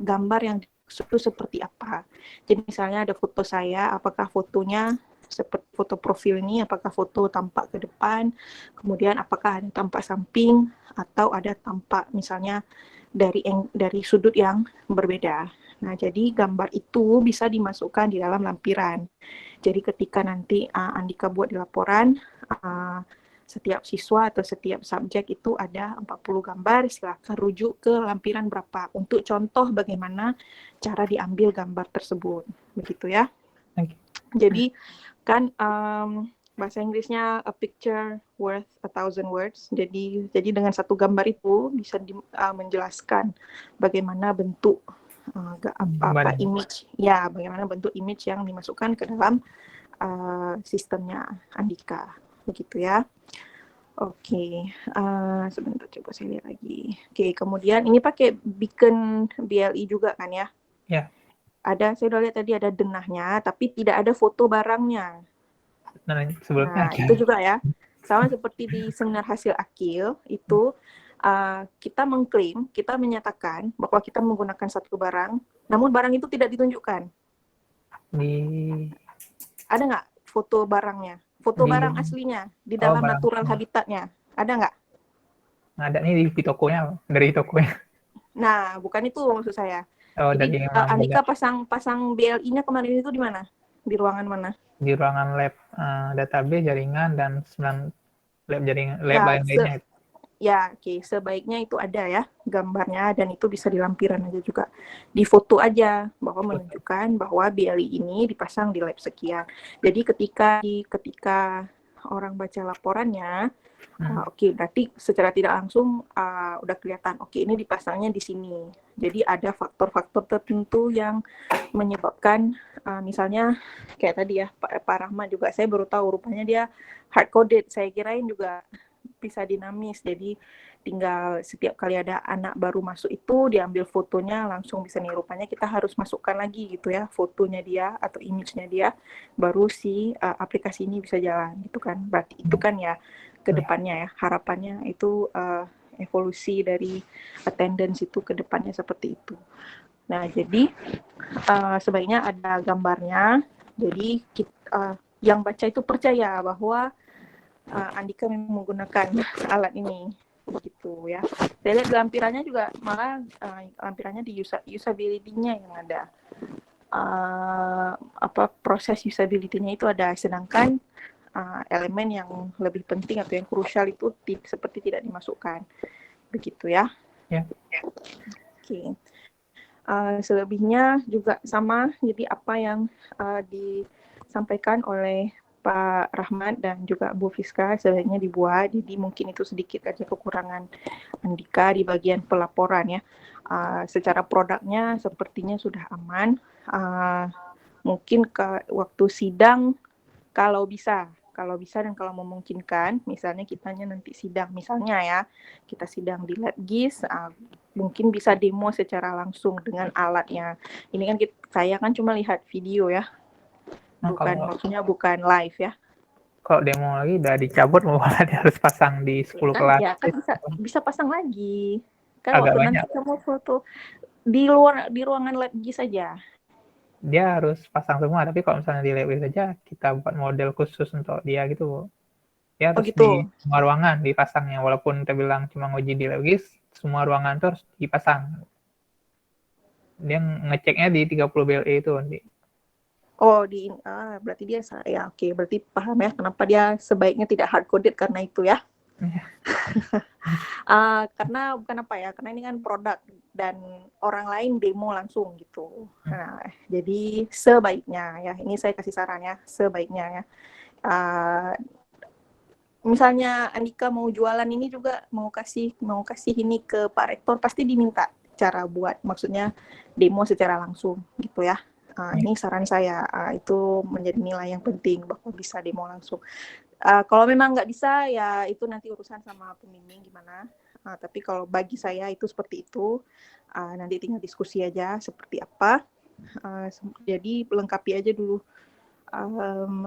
Speaker 5: gambar yang itu seperti apa. Jadi misalnya ada foto saya, apakah fotonya seperti foto profil ini, apakah foto tampak ke depan, kemudian apakah ada tampak samping, atau ada tampak misalnya dari sudut yang berbeda. Nah, jadi gambar itu bisa dimasukkan di dalam lampiran. Jadi ketika nanti Andika buat di laporan, setiap siswa atau setiap subjek itu ada 40 gambar, silakan rujuk ke lampiran berapa untuk contoh bagaimana cara diambil gambar tersebut. Begitu ya.
Speaker 1: Oke.
Speaker 5: Jadi kan bahasa Inggrisnya a picture worth 1,000 words. Jadi dengan satu gambar itu bisa menjelaskan bagaimana bentuk image, ya bagaimana bentuk image yang dimasukkan ke dalam sistemnya Andika, begitu ya. Oke, sebentar coba saya lihat lagi. Oke, kemudian ini pakai beacon BLE juga kan ya?
Speaker 1: Ya.
Speaker 5: Ada, saya udah lihat tadi ada denahnya, tapi tidak ada foto barangnya.
Speaker 1: Sebelumnya
Speaker 5: Nah, itu juga ya. Sama seperti di seminar hasil akil, itu kita mengklaim, kita menyatakan bahwa kita menggunakan satu barang, namun barang itu tidak ditunjukkan. Ada nggak foto barangnya? Foto barang aslinya di dalam natural habitatnya. Ada nggak?
Speaker 1: Ada nih di tokonya, dari tokonya.
Speaker 5: Nah, bukan itu maksud saya.
Speaker 1: Jadi
Speaker 5: Andika pasang BLI-nya kemarin itu di mana? Di ruangan mana?
Speaker 1: Di ruangan lab database, jaringan, dan 9 lab jaringan lain-lainnya.
Speaker 5: Ya, oke. Sebaiknya itu ada ya gambarnya, dan itu bisa di lampiran aja juga. Di foto aja bahwa menunjukkan bahwa BLI ini dipasang di lab sekian. Jadi ketika orang baca laporannya, oke, berarti secara tidak langsung udah kelihatan, oke, ini dipasangnya di sini. Jadi ada faktor-faktor tertentu yang menyebabkan, misalnya kayak tadi ya, Pak Rahmat juga, saya baru tahu rupanya dia hard-coded. Saya kirain juga bisa dinamis, jadi tinggal setiap kali ada anak baru masuk itu diambil fotonya langsung bisa nih. Rupanya kita harus masukkan lagi gitu ya, fotonya dia atau image-nya dia, baru si aplikasi ini bisa jalan gitu kan. Berarti itu kan ya kedepannya ya, harapannya itu evolusi dari attendance itu kedepannya seperti itu. Nah, jadi sebaiknya ada gambarnya, jadi yang baca itu percaya bahwa Andika memang menggunakan alat ini, begitu ya. Saya lihat lampirannya juga malah lampirannya di usability-nya yang ada. Proses usability-nya itu ada, sedangkan elemen yang lebih penting atau yang krusial itu seperti tidak dimasukkan, begitu ya.
Speaker 1: Ya.
Speaker 5: Oke. Selebihnya juga sama, jadi apa yang disampaikan oleh Pak Rahmat dan juga Bu Fiska sebaiknya dibuat. Jadi mungkin itu sedikit aja kekurangan Andika di bagian pelaporan ya. Secara produknya sepertinya sudah aman. Mungkin ke waktu sidang kalau bisa dan kalau memungkinkan, misalnya kitanya nanti sidang, misalnya ya kita sidang di LabGIS, mungkin bisa demo secara langsung dengan alatnya. Ini kan saya kan cuma lihat video ya. Maksudnya bukan live ya.
Speaker 1: Kalau demo lagi udah dicabut, malah dia harus pasang di 10 kelas.
Speaker 5: Ya kan bisa pasang lagi. Kan
Speaker 1: agak
Speaker 5: waktu
Speaker 1: banyak.
Speaker 5: nanti kamu foto di ruangan LabGIS saja.
Speaker 1: Dia harus pasang semua, tapi kalau misalnya di LabGIS saja kita buat model khusus untuk dia gitu. Dia harus di semua ruangan dipasangnya, walaupun kita bilang cuma nguji di LabGIS, semua ruangan itu harus dipasang. Dia ngeceknya di 30 BLE itu nanti.
Speaker 5: Oh, berarti dia ya oke, berarti paham ya kenapa dia sebaiknya tidak hard coded karena itu ya. Karena bukan apa ya, karena ini kan produk dan orang lain demo langsung gitu. Nah, jadi sebaiknya ya, ini saya kasih saran ya, sebaiknya ya. Misalnya Andika mau jualan ini juga mau kasih ini ke Pak Rektor, pasti diminta cara buat, maksudnya demo secara langsung gitu ya. Ini saran saya, itu menjadi nilai yang penting bahwa bisa demo langsung. Kalau memang nggak bisa ya itu nanti urusan sama pembimbing gimana. Tapi kalau bagi saya itu seperti itu. Nanti tinggal diskusi aja seperti apa. Jadi lengkapi aja dulu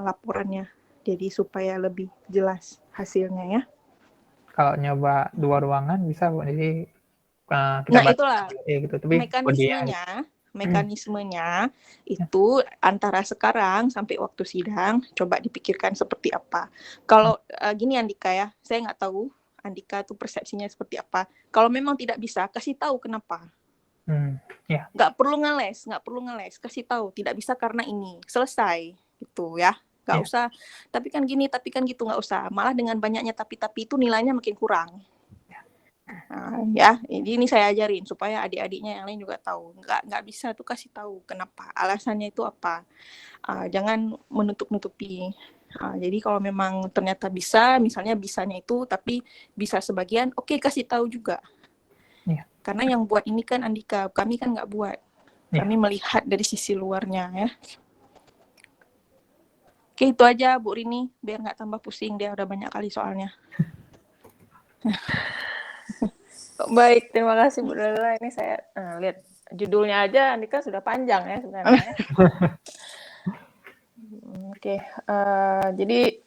Speaker 5: laporannya. Jadi supaya lebih jelas hasilnya ya.
Speaker 1: Kalau nyoba 2 ruangan bisa Bu. Jadi
Speaker 5: nah itulah
Speaker 1: gitu. Tapi
Speaker 5: mekanismenya itu antara sekarang sampai waktu sidang coba dipikirkan seperti apa. Kalau gini Andika ya, saya nggak tahu Andika tuh persepsinya seperti apa. Kalau memang tidak bisa, kasih tahu kenapa.
Speaker 1: Ya.
Speaker 5: Nggak perlu ngeles, kasih tahu tidak bisa karena ini, selesai gitu ya. Nggak
Speaker 1: Ya.
Speaker 5: usah, tapi kan gini, tapi kan gitu, nggak usah. Malah dengan banyaknya tapi itu nilainya makin kurang. Nah, ya, ini saya ajarin supaya adik-adiknya yang lain juga tahu. Nggak bisa tuh kasih tahu kenapa, alasannya itu apa. Jangan menutup-nutupi. Jadi kalau memang ternyata bisa, misalnya bisanya itu, tapi bisa sebagian, oke, kasih tahu juga.
Speaker 1: Ya.
Speaker 5: Karena yang buat ini kan Andika, kami kan nggak buat.
Speaker 1: Ya.
Speaker 5: Kami melihat dari sisi luarnya ya. Oke, itu aja Bu Rini, biar nggak tambah pusing, dia udah banyak kali soalnya.
Speaker 2: Baik, terima kasih Bu Dalila. Ini saya lihat judulnya aja Andika sudah panjang ya sebenarnya. Oke, jadi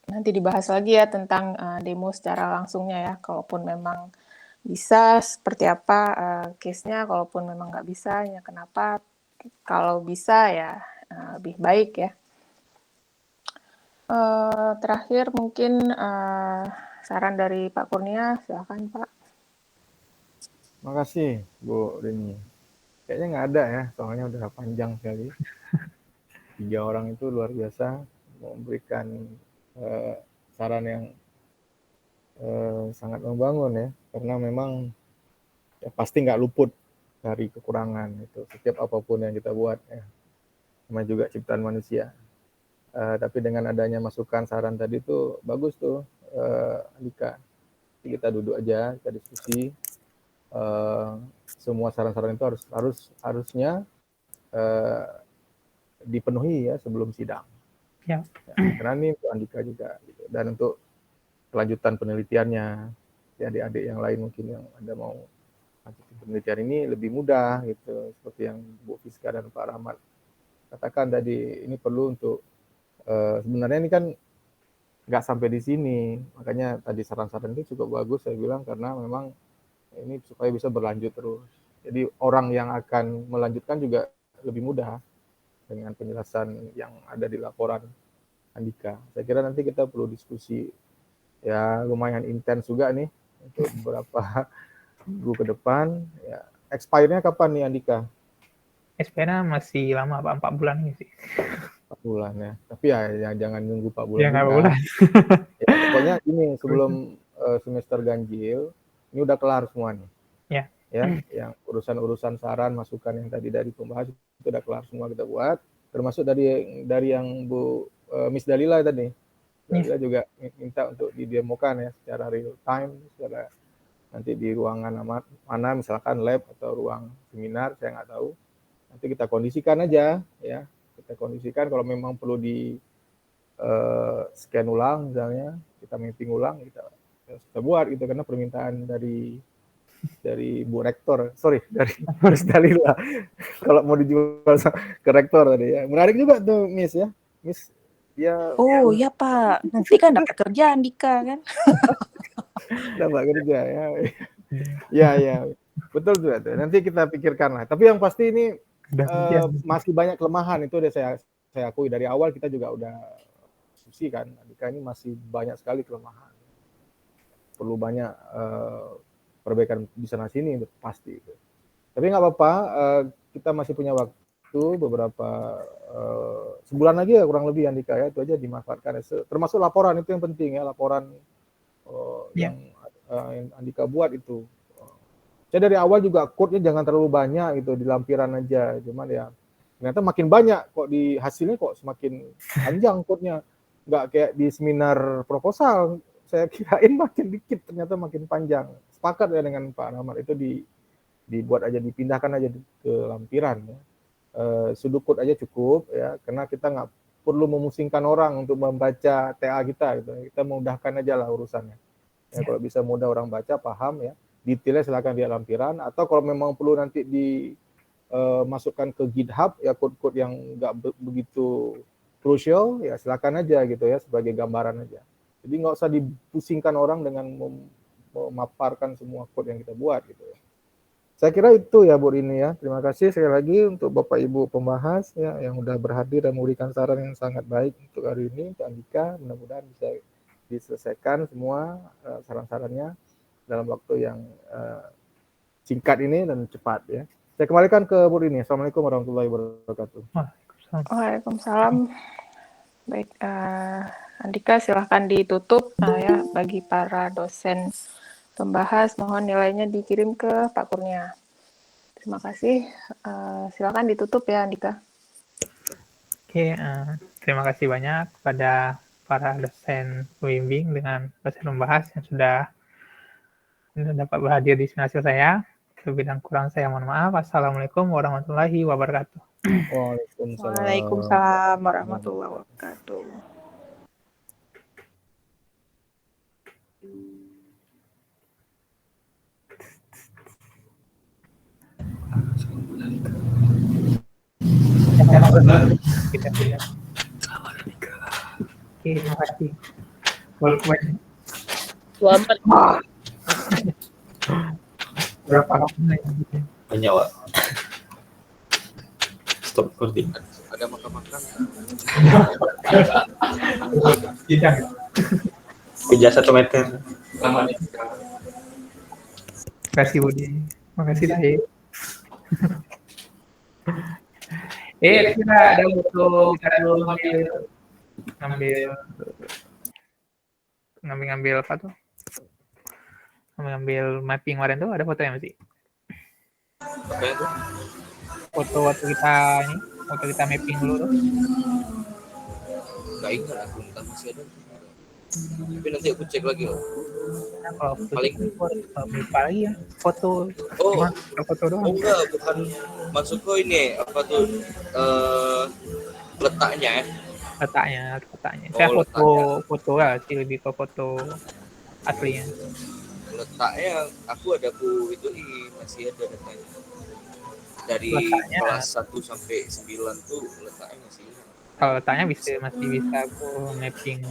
Speaker 2: nanti dibahas lagi ya tentang demo secara langsungnya ya. Kalaupun memang bisa seperti apa case-nya, kalaupun memang nggak bisa ya kenapa. Kalau bisa ya lebih baik ya. Terakhir mungkin saran dari Pak Kurnia, silakan Pak.
Speaker 6: Makasih Bu Rini. Kayaknya nggak ada ya, soalnya udah panjang sekali. 3 orang itu luar biasa memberikan saran yang sangat membangun ya, karena memang ya, pasti nggak luput dari kekurangan itu. Setiap apapun yang kita buat ya, sama juga ciptaan manusia. Tapi dengan adanya masukan saran tadi tuh bagus tuh, Andika. Kita duduk aja, kita diskusi. Semua saran-saran itu harusnya dipenuhi ya sebelum sidang.
Speaker 1: Ya.
Speaker 6: Karena ini untuk Andika juga gitu. Dan untuk kelanjutan penelitiannya, ya adik-adik yang lain mungkin yang Anda mau lanjutin penelitian ini lebih mudah gitu, seperti yang Bu Fiska dan Pak Rahmat katakan tadi, ini perlu untuk sebenarnya ini kan nggak sampai di sini, makanya tadi saran-saran itu cukup bagus saya bilang, karena memang ini supaya bisa berlanjut terus. Jadi orang yang akan melanjutkan juga lebih mudah dengan penjelasan yang ada di laporan Andika. Saya kira nanti kita perlu diskusi ya lumayan intens juga nih untuk beberapa minggu ke depan. Ya, expire-nya kapan nih Andika?
Speaker 1: SP-nya masih lama Pak, 4 bulan ini sih.
Speaker 6: 4 bulan ya. Tapi ya jangan nunggu 4 bulan
Speaker 1: Ya nggak
Speaker 6: juga.
Speaker 1: bulan.
Speaker 6: Ya, pokoknya ini sebelum semester ganjil ini udah kelar semua nih. Ya, yang urusan-urusan saran, masukan yang tadi dari pembahas itu udah kelar semua kita buat, termasuk dari yang Bu Miss Dalila tadi. Dalila juga minta untuk didemokan ya secara real time, secara nanti di ruangan mana misalkan lab atau ruang seminar, saya nggak tahu. Nanti kita kondisikan aja ya. Kita kondisikan kalau memang perlu di scan ulang misalnya, kita mapping ulang, kita buat gitu, karena permintaan dari Bu Rektor, dari Miss Dalila kalau mau dijual ke Rektor tadi ya. Menarik juga tuh Miss ya. Miss dia
Speaker 5: ya Pak, nanti kan dapat kerja Andika kan.
Speaker 6: dapat kerja ya. Ya, betul tuh. Nanti kita pikirkan lah. Tapi yang pasti ini masih banyak kelemahan, itu udah saya akui dari awal, kita juga udah diskusi kan. Andika ini masih banyak sekali kelemahan. Perlu banyak perbaikan di sana sini pasti. Tapi nggak apa-apa, kita masih punya waktu beberapa sebulan lagi ya kurang lebih Andika ya, itu aja dimanfaatkan. Termasuk laporan itu yang penting ya, laporan yang Andika buat itu. Saya dari awal juga code-nya jangan terlalu banyak gitu, di lampiran aja. Cuman ya ternyata makin banyak kok di hasilnya, kok semakin panjang code-nya. Nggak kayak di seminar proposal, saya kirain makin dikit, ternyata makin panjang. Sepakat ya dengan Pak Rahmat, itu dibuat aja, dipindahkan aja ke lampiran ya. Sudut code aja cukup ya, karena kita nggak perlu memusingkan orang untuk membaca TA kita gitu. Kita mudahkan aja lah urusannya. Ya, kalau bisa mudah orang baca, paham ya. Detailnya silakan lihat lampiran, atau kalau memang perlu nanti dimasukkan ke GitHub ya, code-code yang nggak begitu crucial ya silakan aja gitu ya, sebagai gambaran aja. Jadi nggak usah dipusingkan orang dengan memaparkan semua code yang kita buat gitu ya. Saya kira itu ya Bu Rini ya. Terima kasih sekali lagi untuk Bapak Ibu pembahas ya yang udah berhadir dan memberikan saran yang sangat baik untuk hari ini, untuk Andika. Mudah-mudahan bisa diselesaikan semua saran-sarannya dalam waktu yang singkat ini dan cepat ya. Saya kembalikan ke Bu Rini. Assalamualaikum warahmatullahi wabarakatuh.
Speaker 2: Waalaikumsalam. Baik, Andika silahkan ditutup ya bagi para dosen pembahas, mohon nilainya dikirim ke Pak Kurnia. Terima kasih. Silakan ditutup ya Andika.
Speaker 1: Oke, terima kasih banyak kepada para dosen pembimbing dengan dosen pembahas yang sudah dapat berhadir di seminar saya. Lebih dan kurang saya mohon maaf. Assalamualaikum warahmatullahi wabarakatuh.
Speaker 5: Waalaikumsalam warahmatullahi wabarakatuh.
Speaker 1: Kita sudah. Oke, terima kasih. Welcome.
Speaker 7: Selamat.
Speaker 1: Berapa lama?
Speaker 7: Banyak, Wak. Stop recording. Ada makan-makan.
Speaker 1: Tidak.
Speaker 7: Pijak 1 meter.
Speaker 1: Terima kasih Budi. Terima kasih Tahir. Kita ada butuh kita dulu ngambil apa tuh? Ngambil mapping kemarin tuh ada fotonya masih?
Speaker 7: Apa itu?
Speaker 1: Foto waktu kita mapping dulu tuh.
Speaker 7: Gak ingat aku, entah masih ada. Tapi nanti aku cek lagi loh.
Speaker 1: Nah, kalau foto
Speaker 7: Paling
Speaker 1: lupa lagi ya foto.
Speaker 7: Oh,
Speaker 1: Cuma foto doang.
Speaker 7: enggak, bukan maksudku ini apa tuh letaknya ya.
Speaker 1: Letaknya.
Speaker 7: Oh,
Speaker 1: Saya
Speaker 7: letaknya.
Speaker 1: foto lah sih, lebih ke foto aslinya.
Speaker 7: Letaknya aku itu masih ada datanya. Dari
Speaker 1: Letaknya.
Speaker 7: kelas 1 sampai 9 tuh letaknya masih.
Speaker 1: Kalau letaknya masih bisa aku mapping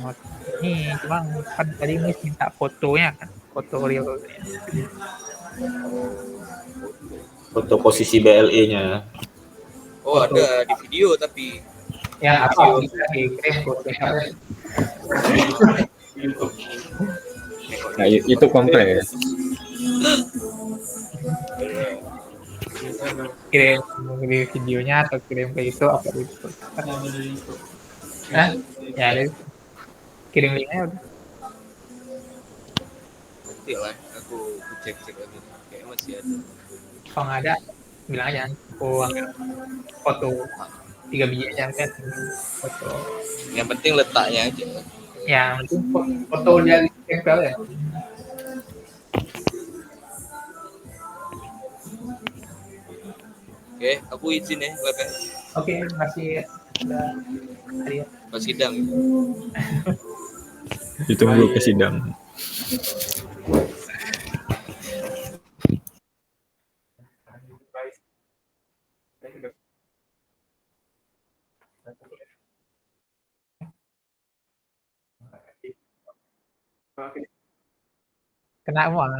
Speaker 1: ini, cuma kan tadi minta fotonya kan, foto realnya.
Speaker 7: Foto posisi BLE-nya. Oh, foto. Ada di video tapi
Speaker 1: Ya apa bisa dikirim fotonya.
Speaker 7: Nah, itu kompres.
Speaker 1: Kirim di videonya atau kirim ke itu apa itu? Ya ada. Kirim linknya udah.
Speaker 7: Nanti lah, aku cek lagi. Kayaknya masih ada.
Speaker 1: Kalau nggak ada, bilang aja. Aku ambil foto 3 biji aja kan. Foto.
Speaker 7: Yang penting letaknya aja.
Speaker 1: Ya, penting foto dari tempel ya.
Speaker 7: Oke, aku izin ya, Web.
Speaker 1: Oke, terima kasih ya.
Speaker 7: Pas sidang.
Speaker 8: Ditunggu ke sidang.
Speaker 1: Kena semua.